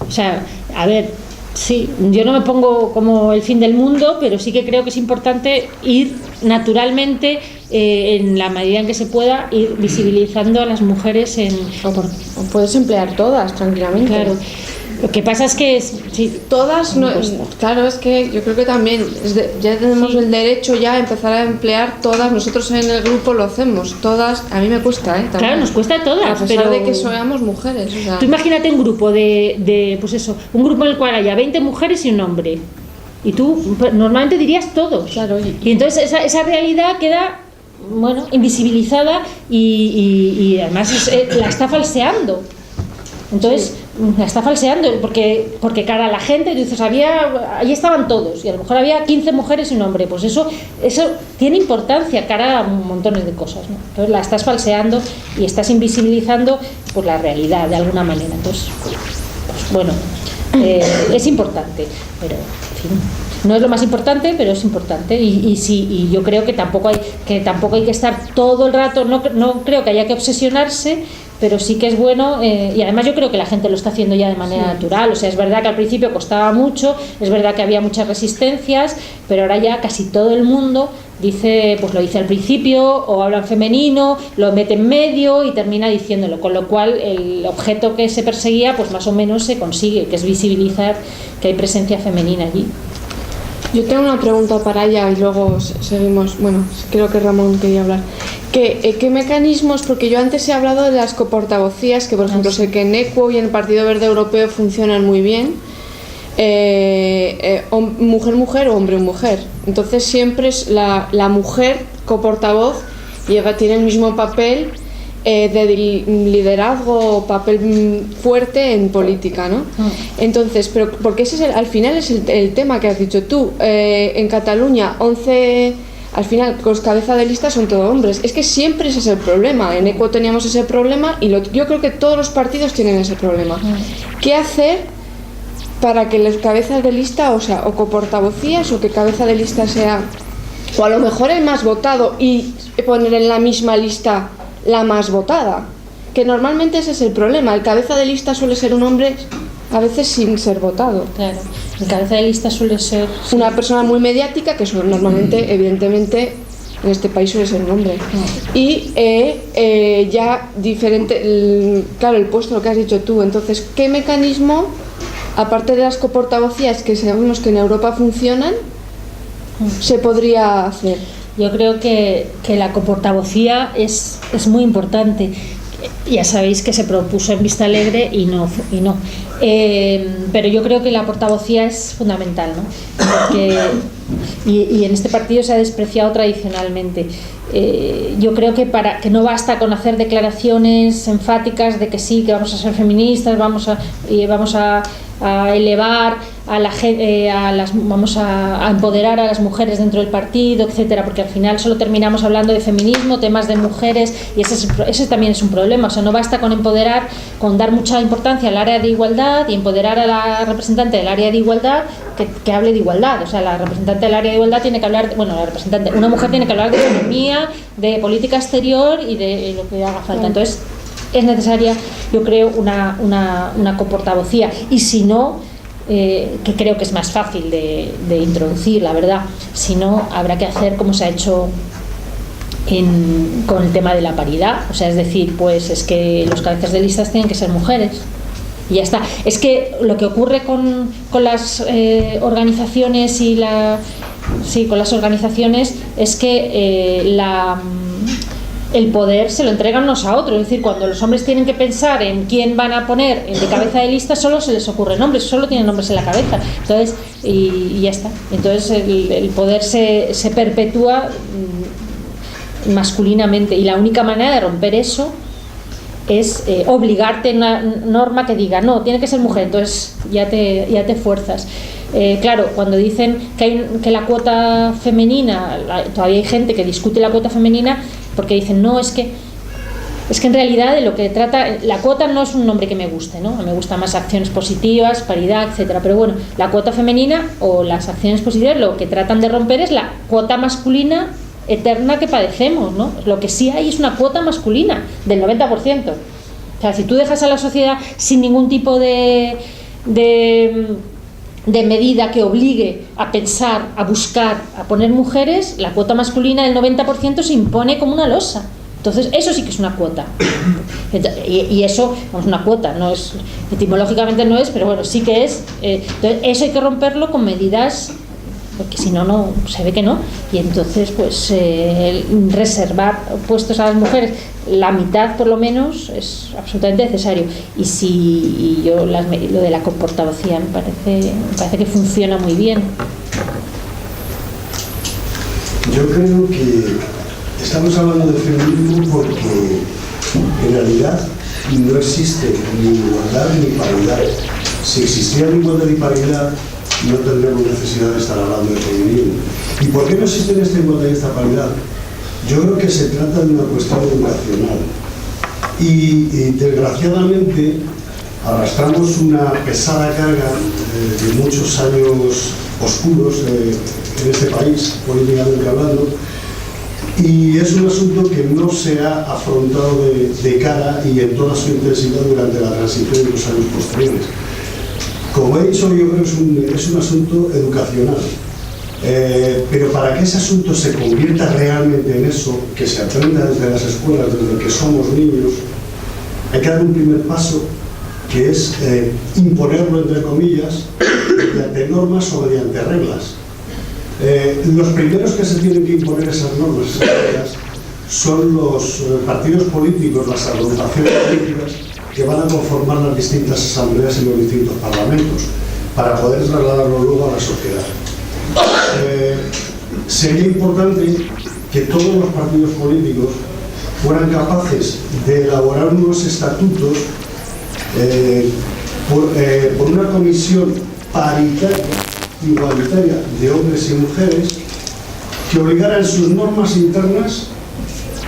o sea, a ver, sí, yo no me pongo como el fin del mundo, pero sí que creo que es importante ir naturalmente, en la medida en que se pueda, ir visibilizando a las mujeres o puedes emplear todas tranquilamente. Claro. Lo que pasa es que todas no, claro, es que yo creo que también ya tenemos el derecho ya a empezar a emplear todas. Nosotros en el grupo lo hacemos todas. A mí me cuesta, también. Claro, nos cuesta a todas, a pesar pero de que seamos mujeres, o sea. Tú imagínate un grupo pues eso, un grupo en el cual haya 20 mujeres y un hombre, y tú normalmente dirías todos. Claro, y entonces esa realidad queda, bueno, invisibilizada, y además la está falseando. Entonces, la está falseando, porque cara a la gente, tú dices, allí estaban todos, y a lo mejor había 15 mujeres y un hombre. Pues eso tiene importancia cara a montones de cosas, ¿no? Entonces la estás falseando y estás invisibilizando, pues, la realidad de alguna manera. Entonces, pues bueno, es importante, pero en fin, no es lo más importante, pero es importante. Y yo creo que tampoco hay que estar todo el rato, no creo que haya que obsesionarse, pero sí que es bueno, y además yo creo que la gente lo está haciendo ya de manera natural. O sea, es verdad que al principio costaba mucho, es verdad que había muchas resistencias, pero ahora ya casi todo el mundo lo dice al principio, o habla en femenino, lo mete en medio y termina diciéndolo, con lo cual el objeto que se perseguía, pues más o menos se consigue, que es visibilizar que hay presencia femenina allí. Yo tengo una pregunta para ella y luego seguimos. Bueno, creo que Ramón quería hablar. ¿Qué mecanismos? Porque yo antes he hablado de las coportavocías, que por ejemplo sé que en ECUO y en el Partido Verde Europeo funcionan muy bien. Mujer-mujer o hombre-mujer. Entonces siempre es la mujer coportavoz, tiene el mismo papel de liderazgo o papel fuerte en política, ¿no? Entonces, pero porque ese es al final es el tema que has dicho tú. En Cataluña 11, al final los cabeza de lista son todos hombres. Es que siempre ese es el problema. En ECUO teníamos ese problema y yo creo que todos los partidos tienen ese problema. ¿Qué hacer para que las cabezas de lista, o coportavocías, o que cabeza de lista sea, o a lo mejor el más votado, y poner en la misma lista la más votada, que normalmente ese es el problema. El cabeza de lista suele ser un hombre, a veces sin ser votado. Claro, el cabeza de lista suele ser una persona muy mediática, que normalmente, evidentemente, en este país suele ser un hombre. Y ya diferente, claro, el puesto, lo que has dicho tú. Entonces, ¿qué mecanismo, aparte de las coportavocías que sabemos que en Europa funcionan, se podría hacer? Yo creo que la coportavocía es muy importante. Ya sabéis que se propuso en Vista Alegre y no. Pero yo creo que la portavocía es fundamental, ¿no? Porque, y en este partido se ha despreciado tradicionalmente. Yo creo que no basta con hacer declaraciones enfáticas de que sí, que vamos a ser feministas, vamos a elevar vamos a empoderar a las mujeres dentro del partido, etcétera, porque al final solo terminamos hablando de feminismo, temas de mujeres, y ese también es un problema. O sea, no basta con empoderar, con dar mucha importancia al área de igualdad y empoderar a la representante del área de igualdad que hable de igualdad. O sea, la representante del área de igualdad tiene que hablar, una mujer tiene que hablar de economía, de política exterior y de lo que haga falta. Entonces, es necesaria, yo creo, una coportavocía, y si no, que creo que es más fácil de introducir, la verdad, si no, habrá que hacer como se ha hecho con el tema de la paridad. O sea, es decir, pues es que los cabezas de listas tienen que ser mujeres y ya está. Es que lo que ocurre con las organizaciones con las organizaciones es que el poder se lo entregan unos a otros. Es decir, cuando los hombres tienen que pensar en quién van a poner de cabeza de lista, solo se les ocurren nombres, solo tienen nombres en la cabeza. Entonces, y ya está. Entonces el poder se perpetúa masculinamente, y la única manera de romper eso es obligarte a una norma que diga no, tiene que ser mujer. Entonces ya te fuerzas. Claro, cuando dicen que la cuota femenina, todavía hay gente que discute la cuota femenina porque dicen no, es que en realidad de lo que trata la cuota no es un nombre que me guste, ¿no? Me gustan más acciones positivas, paridad, etcétera. Pero bueno, la cuota femenina o las acciones positivas lo que tratan de romper es la cuota masculina eterna que padecemos, ¿no? Lo que sí hay es una cuota masculina del 90%. O sea, si tú dejas a la sociedad sin ningún tipo de medida que obligue a pensar, a buscar, a poner mujeres, la cuota masculina del 90% se impone como una losa. Entonces, eso sí que es una cuota. Y eso, vamos, una cuota, no es, etimológicamente no es, pero bueno, sí que es. Entonces, eso hay que romperlo con medidas, porque si no, no se ve que no. Y entonces, pues, reservar puestos a las mujeres, la mitad por lo menos, es absolutamente necesario. Y yo lo de la coportavocía me parece que funciona muy bien. Yo creo que estamos hablando de feminismo porque en realidad no existe ni igualdad ni paridad. Si existiera igualdad y paridad, no tendríamos necesidad de estar hablando de feminismo. ¿Y por qué no existe esta igualdad y esta paridad? Yo creo que se trata de una cuestión educacional. Y desgraciadamente arrastramos una pesada carga de muchos años oscuros en este país, políticamente hablando, y es un asunto que no se ha afrontado de cara y en toda su intensidad durante la transición de los años posteriores. Como he dicho, yo creo que es un asunto educacional, pero para que ese asunto se convierta realmente en eso, que se aprenda desde las escuelas, desde que somos niños, hay que dar un primer paso, que es imponerlo, entre comillas, mediante normas o mediante reglas. Los primeros que se tienen que imponer esas normas, esas reglas, son los partidos políticos, las agrupaciones políticas que van a conformar las distintas asambleas y los distintos parlamentos, para poder trasladarlo luego a la sociedad. Sería importante que todos los partidos políticos fueran capaces de elaborar unos estatutos por una comisión paritaria, igualitaria, de hombres y mujeres, que obligara en sus normas internas,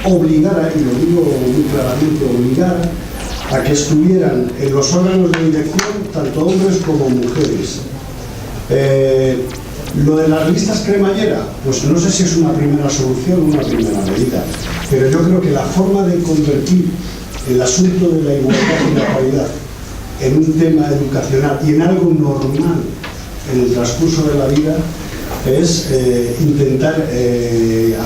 obligara, y lo digo muy claramente, obligara a que estuvieran en los órganos de dirección tanto hombres como mujeres. Lo de las listas cremallera, pues no sé si es una primera solución o una primera medida, pero yo creo que la forma de convertir el asunto de la igualdad y la paridad en un tema educacional y en algo normal en el transcurso de la vida es intentar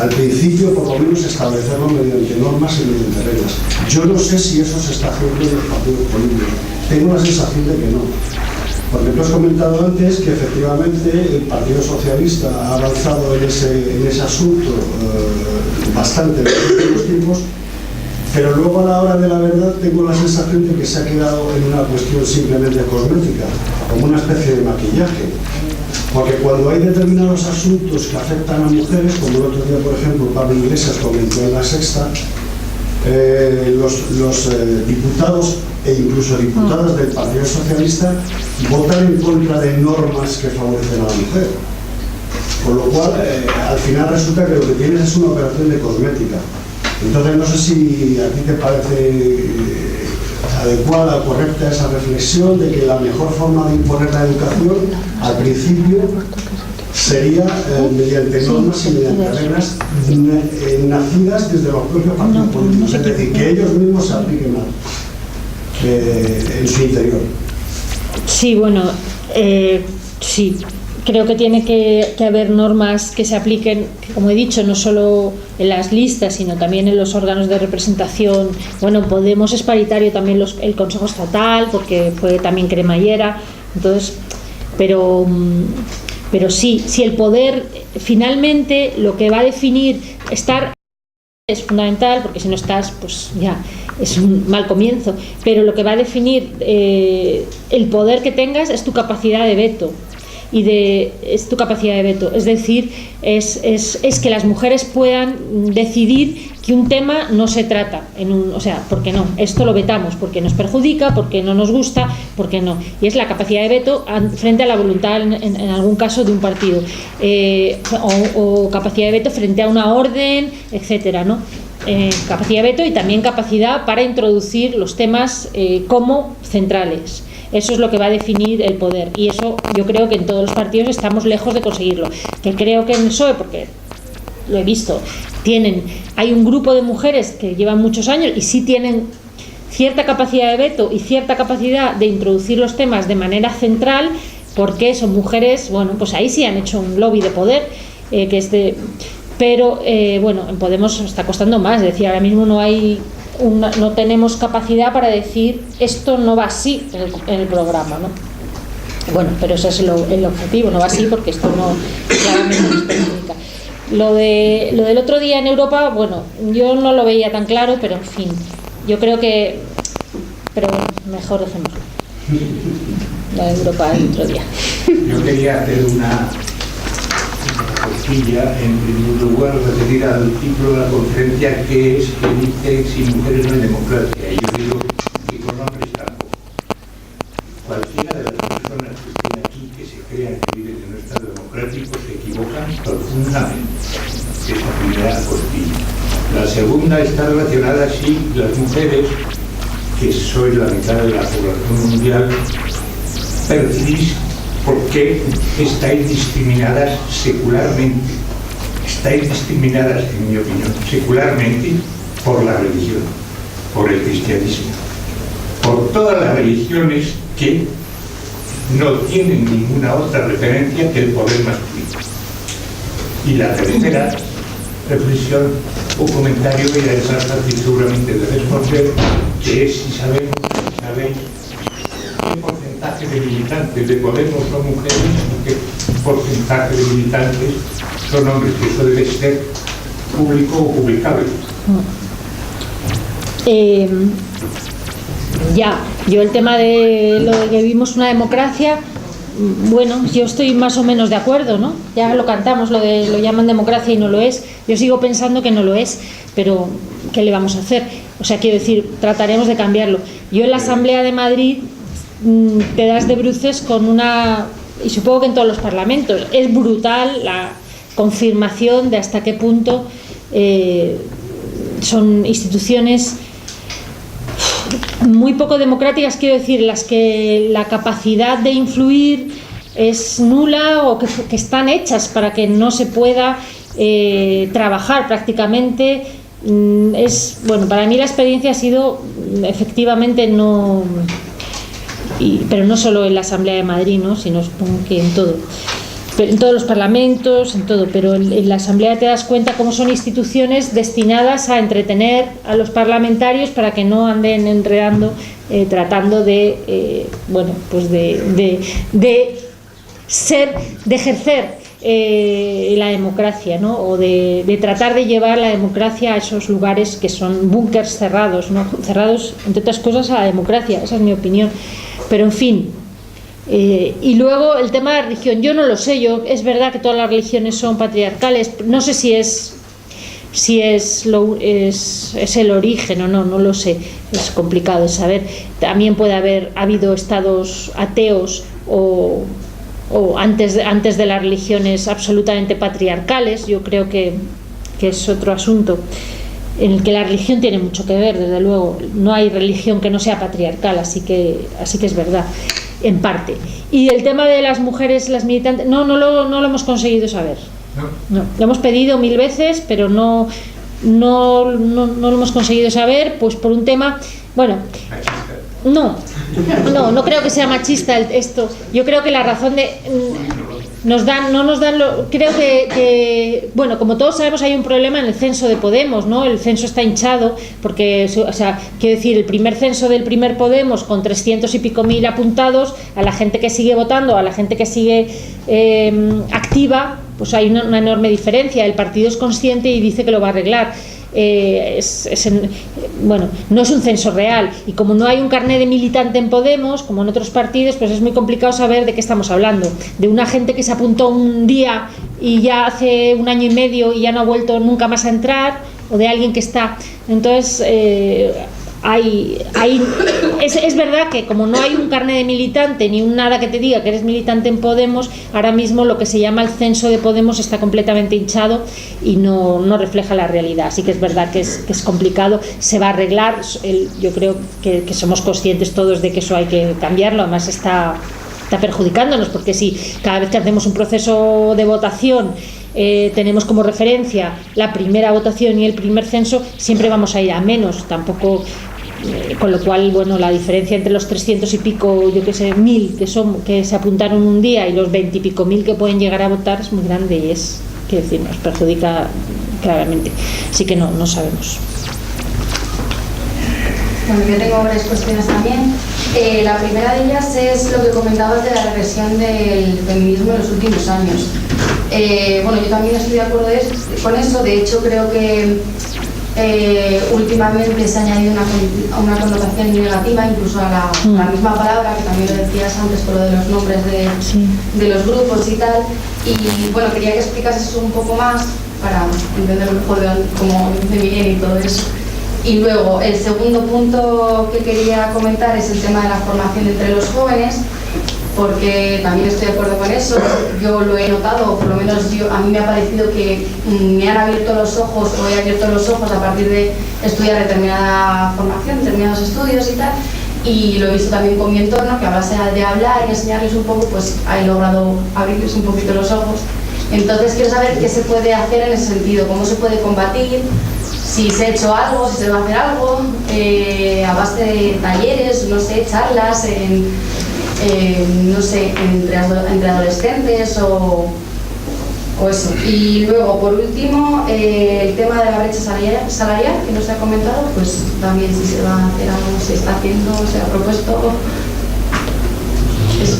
al principio por lo menos establecerlo mediante normas y mediante reglas. Yo no sé si eso se está haciendo en los partidos políticos, tengo la sensación de que no. Porque tú has comentado antes que efectivamente el Partido Socialista ha avanzado en ese asunto bastante en los últimos tiempos, pero luego a la hora de la verdad tengo la sensación de que se ha quedado en una cuestión simplemente cosmética, como una especie de maquillaje. Porque cuando hay determinados asuntos que afectan a mujeres, como el otro día, por ejemplo, Pablo Iglesias comentó en La Sexta, los diputados e incluso diputadas del Partido Socialista votan en contra de normas que favorecen a la mujer. Con lo cual, al final resulta que lo que tienes es una operación de cosmética. Entonces, no sé si a ti te parece adecuada o correcta esa reflexión de que la mejor forma de imponer la educación, al principio, sería mediante normas y mediante reglas nacidas desde los propios partidos políticos, es decir, que ellos mismos se apliquen en su interior. Sí, bueno, sí, creo que tiene que haber normas que se apliquen, como he dicho, no solo en las listas, sino también en los órganos de representación. Bueno, Podemos es paritario también el Consejo Estatal, porque fue también cremallera, entonces, pero sí, si el poder finalmente lo que va a definir estar es fundamental, porque si no estás, pues ya es un mal comienzo, pero lo que va a definir el poder que tengas es tu capacidad de veto. Es tu capacidad de veto, es decir, es que las mujeres puedan decidir que un tema no se trata o sea, porque no, esto lo vetamos, porque nos perjudica, porque no nos gusta, porque no, y es la capacidad de veto frente a la voluntad en algún caso de un partido, o capacidad de veto frente a una orden, etcétera, ¿no? Capacidad de veto y también capacidad para introducir los temas como centrales. Eso es lo que va a definir el poder, y eso yo creo que en todos los partidos estamos lejos de conseguirlo. Que creo que en el PSOE, porque lo he visto, hay un grupo de mujeres que llevan muchos años y sí tienen cierta capacidad de veto y cierta capacidad de introducir los temas de manera central, porque son mujeres, bueno, pues ahí sí han hecho un lobby de poder, pero bueno, en Podemos está costando más, es decir, ahora mismo no tenemos capacidad para decir esto no va así en el programa, ¿no? Bueno, pero ese es el objetivo, no va así porque esto no claramente no especifica. Lo del otro día en Europa, bueno, yo no lo veía tan claro, pero en fin, yo creo que, pero bueno, mejor dejémoslo. Lo de Europa el otro día. Yo quería hacer una cosquilla, en primer lugar, referir al título de la conferencia, que es que dice: sin mujeres no hay democracia. Y yo digo que con hombres tampoco. Cualquiera de las personas que estén aquí que se crean que viven en un estado democrático se equivocan profundamente. Esa primera cosquilla. La segunda está relacionada, sí, las mujeres, que sois la mitad de la población mundial, percibís por qué estáis discriminadas secularmente. Estáis discriminadas, en mi opinión, secularmente por la religión, por el cristianismo, por todas las religiones que no tienen ninguna otra referencia que el poder masculino. Y la tercera reflexión o comentario que ya es más fácil seguramente de responder, que es si sabéis qué porcentaje de militantes de Podemos son mujeres y qué porcentaje de militantes son hombres, que eso debe ser público o publicable. Yo el tema de lo de que vivimos una democracia, bueno, yo estoy más o menos de acuerdo, ¿no? Ya lo cantamos, lo llaman democracia y no lo es. Yo sigo pensando que no lo es, pero ¿qué le vamos a hacer? O sea, quiero decir, trataremos de cambiarlo. Yo en la Asamblea de Madrid te das de bruces con y supongo que en todos los parlamentos, es brutal la confirmación de hasta qué punto son instituciones muy poco democráticas, quiero decir, las que la capacidad de influir es nula o que están hechas para que no se pueda trabajar prácticamente. Para mí la experiencia ha sido efectivamente no, pero no solo en la Asamblea de Madrid, ¿no? Sino supongo que en todo. En todos los parlamentos, en todo, pero en la Asamblea te das cuenta cómo son instituciones destinadas a entretener a los parlamentarios para que no anden enredando, tratando de ejercer la democracia, ¿no? O de tratar de llevar la democracia a esos lugares que son búnkers cerrados, ¿no? Cerrados, entre otras cosas, a la democracia. Esa es mi opinión. Pero en fin. Y luego el tema de la religión, yo no lo sé, es verdad que todas las religiones son patriarcales, no sé si es el origen o no lo sé, es complicado de saber. También puede haber habido estados ateos o antes de las religiones absolutamente patriarcales. Yo creo que es otro asunto en el que la religión tiene mucho que ver, desde luego. No hay religión que no sea patriarcal, así que es verdad, en parte. Y el tema de las mujeres, las militantes, no lo hemos conseguido saber. No, lo hemos pedido 1000 veces, pero no lo hemos conseguido saber, pues por un tema, no creo que sea machista esto. Yo creo que la razón de creo que como todos sabemos, hay un problema en el censo de Podemos, ¿no? El censo está hinchado porque, quiero decir, el primer censo del primer Podemos, con 300 y pico mil apuntados, a la gente que sigue votando, a la gente que sigue activa, pues hay una enorme diferencia. El partido es consciente y dice que lo va a arreglar. No es un censo real, y como no hay un carné de militante en Podemos, como en otros partidos, pues es muy complicado saber de qué estamos hablando. De una gente que se apuntó un día y ya hace 1 año y medio y ya no ha vuelto nunca más a entrar, o de alguien que está. Entonces es verdad que como no hay un carné de militante ni un nada que te diga que eres militante en Podemos, ahora mismo lo que se llama el censo de Podemos está completamente hinchado y no refleja la realidad. Así que es verdad que es complicado, se va a arreglar. Yo creo que somos conscientes todos de que eso hay que cambiarlo. Además está perjudicándonos, porque si cada vez que hacemos un proceso de votación tenemos como referencia la primera votación y el primer censo, siempre vamos a ir a menos. Tampoco, con lo cual, la diferencia entre los 300 y pico, yo que sé, 1000 que se apuntaron un día y los 20 y pico mil que pueden llegar a votar es muy grande, y nos perjudica claramente. Así que no sabemos. Bueno, yo tengo varias cuestiones también. La primera de ellas es lo que comentabas de la regresión del feminismo en los últimos años. Yo también estoy de acuerdo con eso. De hecho, creo que últimamente se ha añadido una connotación negativa, incluso a la misma palabra, que también lo decías antes por lo de los nombres de los grupos y tal. Y quería que explicases eso un poco más para entender mejor cómo dice Miguel y todo eso. Y luego, el segundo punto que quería comentar es el tema de la formación entre los jóvenes, porque también estoy de acuerdo con eso. Yo lo he notado, o por lo menos a mí me ha parecido que me han abierto los ojos, o he abierto los ojos a partir de estudiar determinada formación, determinados estudios y tal, y lo he visto también con mi entorno, que a base de hablar y enseñarles un poco, pues he logrado abrirles un poquito los ojos. Entonces quiero saber qué se puede hacer en ese sentido, cómo se puede combatir, si se ha hecho algo, si se va a hacer algo, a base de talleres, charlas, entre adolescentes o eso. Y luego, por último, el tema de la brecha salarial, que no se ha comentado, pues también si se va a hacer algo, se está haciendo, se ha propuesto. Eso.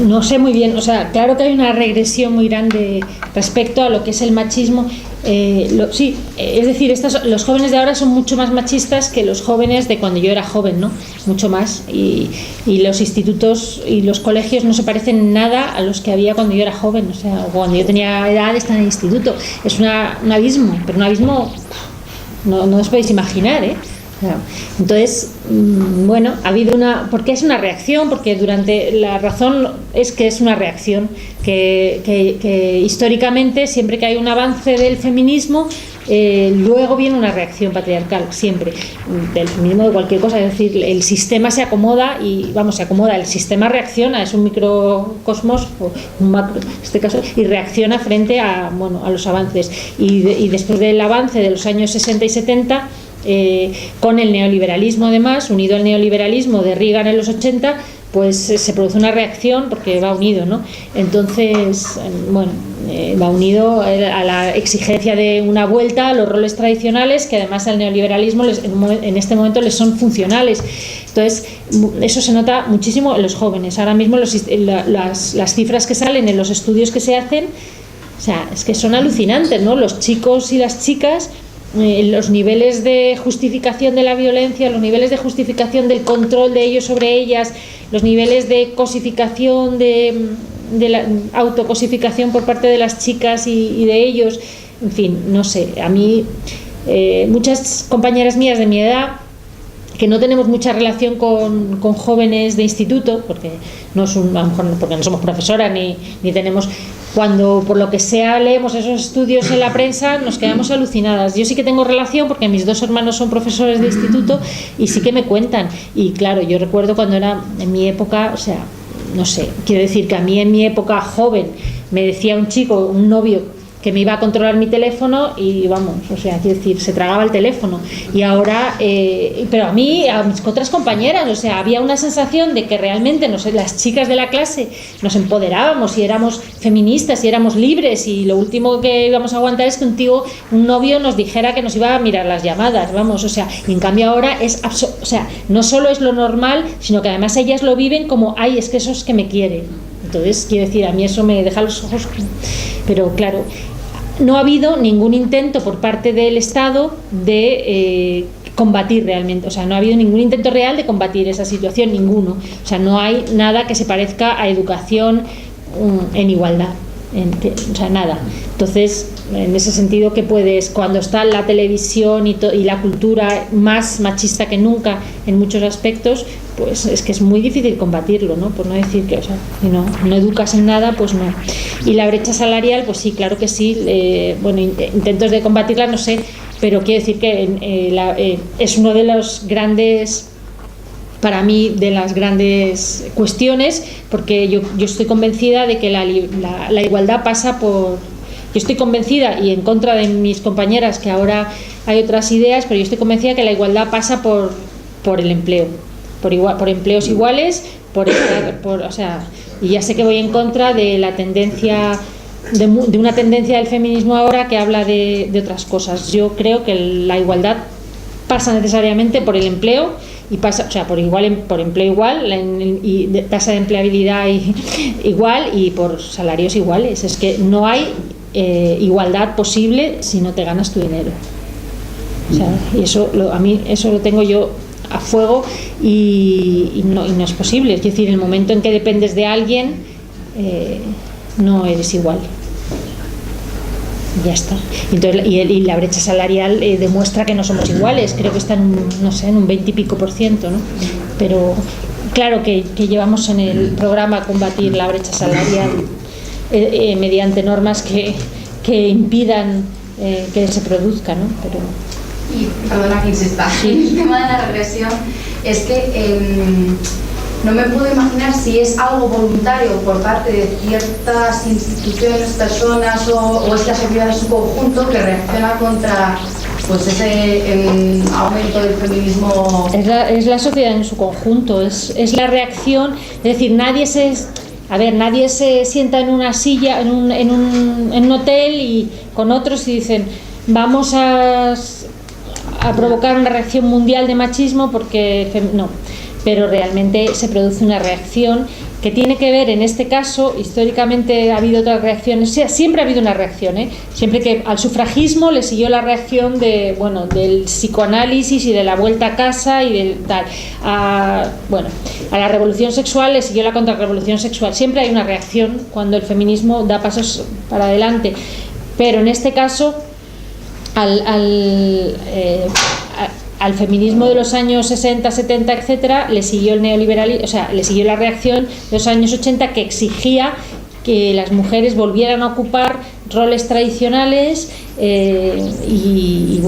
No sé muy bien, claro que hay una regresión muy grande respecto a lo que es el machismo. Es decir, los jóvenes de ahora son mucho más machistas que los jóvenes de cuando yo era joven, ¿no? Mucho más. Y los institutos y los colegios no se parecen nada a los que había cuando yo era joven. Cuando yo tenía edad de estar en el instituto. Es un abismo, pero un abismo no os podéis imaginar, ¿eh? Claro. Entonces, bueno, ha habido porque es una reacción, porque la razón es que es una reacción, que históricamente siempre que hay un avance del feminismo, luego viene una reacción patriarcal, siempre, del feminismo de cualquier cosa, es decir, el sistema se acomoda el sistema reacciona, es un microcosmos, o un macro en este caso, y reacciona frente a los avances, y después del avance de los años 60 y 70, con el neoliberalismo además, unido al neoliberalismo de Reagan en los 80, pues se produce una reacción porque va unido, ¿no? Entonces, va unido a la exigencia de una vuelta a los roles tradicionales, que además al neoliberalismo en este momento les son funcionales. Entonces, eso se nota muchísimo en los jóvenes. Ahora mismo las cifras que salen en los estudios que se hacen, o sea, es que son alucinantes, ¿no? Los chicos y las chicas, los niveles de justificación de la violencia, los niveles de justificación del control de ellos sobre ellas, los niveles de cosificación, de la autocosificación por parte de las chicas y de ellos, en fin, no sé, a mí muchas compañeras mías de mi edad, que no tenemos mucha relación con jóvenes de instituto, porque a lo mejor porque no somos profesoras ni tenemos, cuando por lo que sea leemos esos estudios en la prensa, nos quedamos alucinadas. Yo sí que tengo relación porque mis dos hermanos son profesores de instituto y sí que me cuentan, y claro, yo recuerdo cuando era en mi época, o sea, no sé, quiero decir que a mí en mi época joven me decía un chico, un novio, que me iba a controlar mi teléfono y vamos, o sea, quiero decir, se tragaba el teléfono. Y ahora, pero a mis otras compañeras, o sea, había una sensación de que realmente las chicas de la clase nos empoderábamos y éramos feministas y éramos libres, y lo último que íbamos a aguantar es que un novio nos dijera que nos iba a mirar las llamadas, vamos, o sea, y en cambio ahora o sea, no solo es lo normal, sino que además ellas lo viven como, ay, es que eso es que me quiere. Entonces, quiero decir, a mí eso me deja los ojos, pero claro, no ha habido ningún intento por parte del Estado de combatir realmente, o sea, no ha habido ningún intento real de combatir esa situación, ninguno, o sea, no hay nada que se parezca a educación en igualdad, o sea, nada. Entonces, en ese sentido, que puedes, cuando está la televisión y la cultura más machista que nunca en muchos aspectos, pues es que es muy difícil combatirlo, ¿no? Por no decir que, o sea, si no educas en nada, pues no. Y la brecha salarial, pues sí, claro que sí, intentos de combatirla, no sé, pero quiero decir que es uno de los grandes, para mí, de las grandes cuestiones, porque yo estoy convencida de que la igualdad pasa por... Yo estoy convencida, y en contra de mis compañeras, que ahora hay otras ideas, pero yo estoy convencida que la igualdad pasa por el empleo, por empleos iguales, o sea, y ya sé que voy en contra de la tendencia, de una tendencia del feminismo ahora que habla de otras cosas. Yo creo que la igualdad pasa necesariamente por el empleo, y pasa, o sea, por empleo igual, y de tasa de empleabilidad igual, y por salarios iguales. Es que no hay igualdad posible si no te ganas tu dinero. O sea, y eso a mí eso lo tengo yo a fuego, y no es posible. Es decir, el momento en que dependes de alguien, no eres igual. Ya está. Entonces, y la brecha salarial demuestra que no somos iguales. Creo que está en un 20 y pico %, ¿no? Pero claro que llevamos en el programa a combatir la brecha salarial mediante normas que impidan que se produzca, ¿no? Pero... Y perdona que insista, sí. El tema de la regresión es que no me puedo imaginar si es algo voluntario por parte de ciertas instituciones, personas o es la sociedad en su conjunto que reacciona contra pues ese aumento del feminismo. Es la sociedad en su conjunto, es la reacción, es decir, nadie se sienta en una silla, en un hotel y con otros y dicen, vamos a provocar una reacción mundial de machismo porque no, pero realmente se produce una reacción que tiene que ver, en este caso, históricamente ha habido otras reacciones, o sea, siempre ha habido una reacción, siempre que al sufragismo le siguió la reacción del psicoanálisis y de la vuelta a casa y del tal, a la revolución sexual le siguió la contrarrevolución sexual, siempre hay una reacción cuando el feminismo da pasos para adelante, al feminismo de los años 60, 70, etcétera, le siguió el neoliberalismo, o sea, le siguió la reacción de los años 80 que exigía que las mujeres volvieran a ocupar roles tradicionales y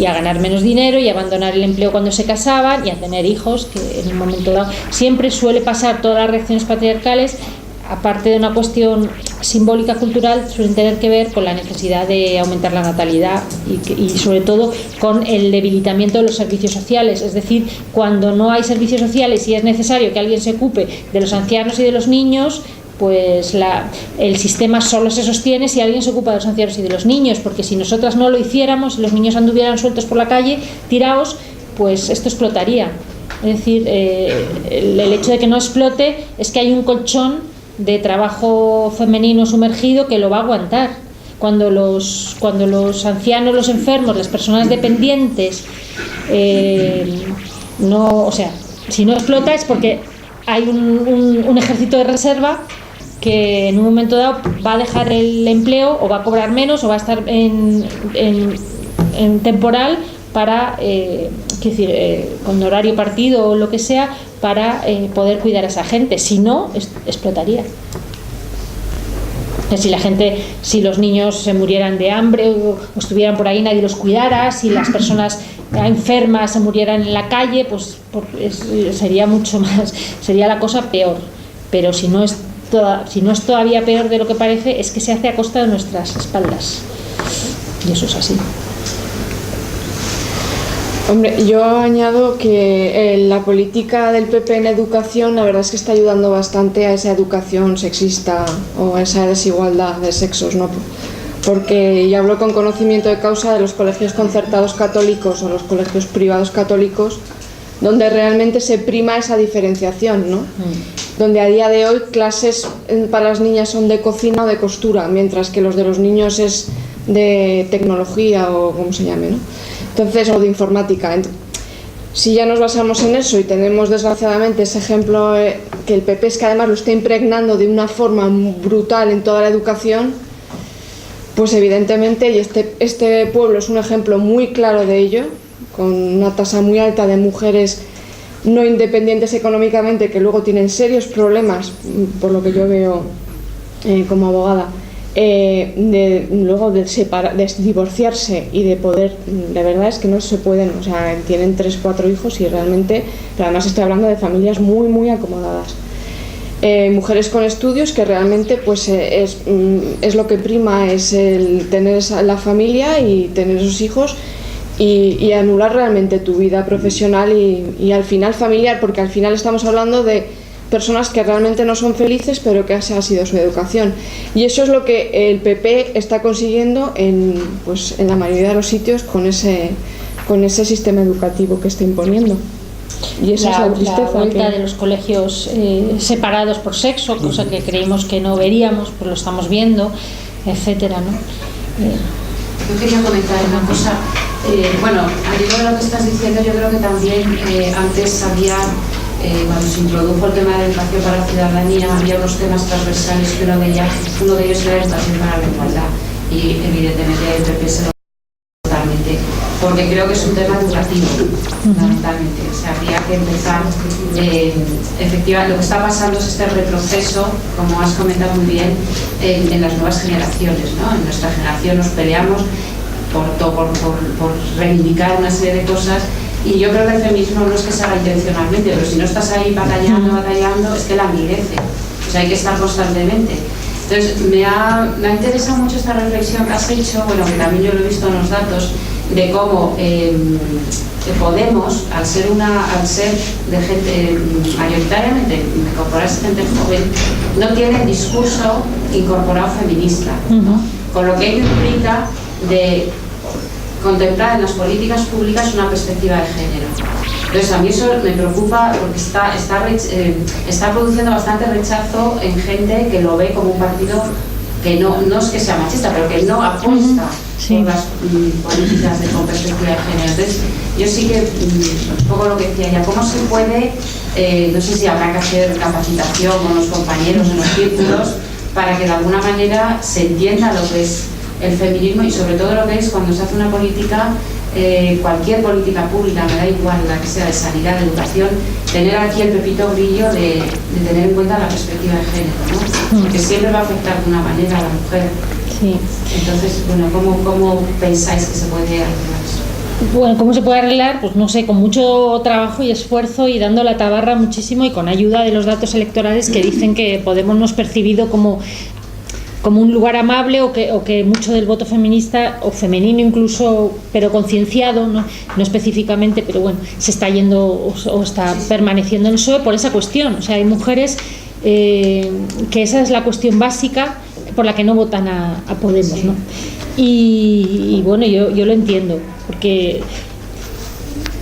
a ganar menos dinero y a abandonar el empleo cuando se casaban y a tener hijos, que en un momento dado siempre suele pasar. Todas las reacciones patriarcales, aparte de una cuestión simbólica cultural, suelen tener que ver con la necesidad de aumentar la natalidad y sobre todo con el debilitamiento de los servicios sociales. Es decir, cuando no hay servicios sociales y es necesario que alguien se ocupe de los ancianos y de los niños, pues el sistema solo se sostiene si alguien se ocupa de los ancianos y de los niños, porque si nosotras no lo hiciéramos, si los niños anduvieran sueltos por la calle, tirados, pues esto explotaría. Es decir, el hecho de que no explote es que hay un colchón de trabajo femenino sumergido que lo va a aguantar. Cuando los ancianos, los enfermos, las personas dependientes, si no explota es porque hay un ejército de reserva que en un momento dado va a dejar el empleo o va a cobrar menos o va a estar en temporal para, con horario partido o lo que sea, para poder cuidar a esa gente. Si no, explotaría. Si los niños se murieran de hambre o estuvieran por ahí, nadie los cuidara, si las personas enfermas se murieran en la calle, pues sería mucho más, sería la cosa peor. Pero si no es todavía peor de lo que parece, es que se hace a costa de nuestras espaldas. Y eso es así. Hombre, yo añado que la política del PP en educación, la verdad es que está ayudando bastante a esa educación sexista o a esa desigualdad de sexos, ¿no? Porque yo hablo con conocimiento de causa de los colegios concertados católicos o los colegios privados católicos, donde realmente se prima esa diferenciación, ¿no? Donde a día de hoy clases para las niñas son de cocina o de costura, mientras que los de los niños es de tecnología o como se llame, ¿no? Entonces, o de informática. Si ya nos basamos en eso y tenemos desgraciadamente ese ejemplo que el PP es que además lo está impregnando de una forma brutal en toda la educación, pues evidentemente, y este pueblo es un ejemplo muy claro de ello, con una tasa muy alta de mujeres no independientes económicamente que luego tienen serios problemas, por lo que yo veo como abogada, luego de divorciarse y de poder, la verdad es que no se pueden, o sea, tienen 3-4 hijos y realmente, pero además estoy hablando de familias muy muy acomodadas, mujeres con estudios que realmente pues es lo que prima, es el tener la familia y tener esos hijos y anular realmente tu vida profesional y al final familiar, porque al final estamos hablando de personas que realmente no son felices, pero que esa ha sido su educación. Y eso es lo que el PP está consiguiendo en la mayoría de los sitios con ese sistema educativo que está imponiendo. Y esa es la tristeza. La vuelta de los colegios separados por sexo, cosa que creímos que no veríamos, pues lo estamos viendo, etcétera, ¿no? Yo quería comentar una cosa. Bueno, al hilo de lo que estás diciendo, yo creo que también antes había, cuando se introdujo el tema de la educación para la ciudadanía, había unos temas transversales, que uno de ellos era la educación para la igualdad. Y evidentemente el PP se lo totalmente, porque creo que es un tema educativo, fundamentalmente. O sea, habría que empezar, efectivamente, lo que está pasando es este retroceso, como has comentado muy bien, en las nuevas generaciones, ¿no? En nuestra generación nos peleamos por reivindicar una serie de cosas, y yo creo que el feminismo no es que se haga intencionalmente, pero si no estás ahí batallando, es que languidece. O sea, hay que estar constantemente. Entonces, me ha interesado mucho esta reflexión que has hecho, bueno, que también yo lo he visto en los datos, de cómo Podemos, al ser de gente mayoritariamente incorporarse gente joven, no tiene el discurso incorporado feminista, ¿no? Con lo que ello implica de contemplar en las políticas públicas una perspectiva de género. Entonces a mí eso me preocupa porque está produciendo bastante rechazo en gente que lo ve como un partido que no es que sea machista, pero que no apuesta por las políticas con perspectiva de género. Entonces yo sí que, un poco lo que decía ya, ¿cómo se puede, no sé si habrá que hacer capacitación con los compañeros en los círculos para que de alguna manera se entienda lo que es el feminismo y sobre todo lo que es cuando se hace una política cualquier política pública, me da igual la que sea, de sanidad, de educación, tener aquí el pepito grillo de tener en cuenta la perspectiva de género, ¿no? Porque siempre va a afectar de una manera a la mujer. Sí. Entonces, bueno, ¿cómo pensáis que se puede arreglar eso? Bueno, ¿cómo se puede arreglar? Pues no sé, con mucho trabajo y esfuerzo y dando la tabarra muchísimo y con ayuda de los datos electorales que dicen que Podemos no es percibido como un lugar amable o que mucho del voto feminista o femenino incluso, pero concienciado, no específicamente, pero bueno, se está yendo o está permaneciendo en el PSOE por esa cuestión. O sea, hay mujeres que esa es la cuestión básica por la que no votan a Podemos, ¿no? Y bueno, yo lo entiendo, porque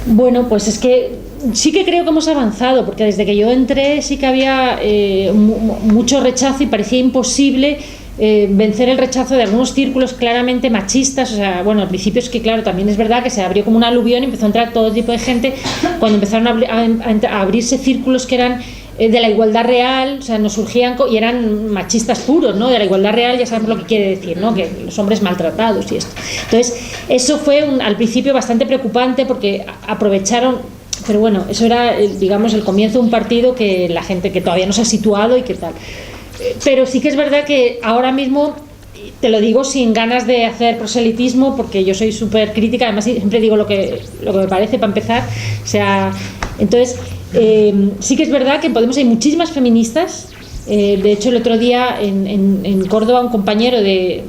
bueno, pues es que sí que creo que hemos avanzado, porque desde que yo entré sí que había mucho rechazo y parecía imposible vencer el rechazo de algunos círculos claramente machistas. O sea, bueno, al principio es que claro, también es verdad que se abrió como un aluvión y empezó a entrar todo tipo de gente cuando empezaron a abrirse círculos que eran de la igualdad real, o sea, nos surgían y eran machistas puros, ¿no? De la igualdad real ya sabemos lo que quiere decir, ¿no? Que los hombres maltratados y esto. Entonces, eso fue al principio bastante preocupante porque aprovecharon, pero bueno, eso era, digamos, el comienzo de un partido que la gente que todavía no se ha situado y qué tal. Pero sí que es verdad que ahora mismo, te lo digo sin ganas de hacer proselitismo, porque yo soy súper crítica, además siempre digo lo que me parece para empezar, o sea, entonces sí que es verdad que en Podemos hay muchísimas feministas. De hecho, el otro día en Córdoba un compañero de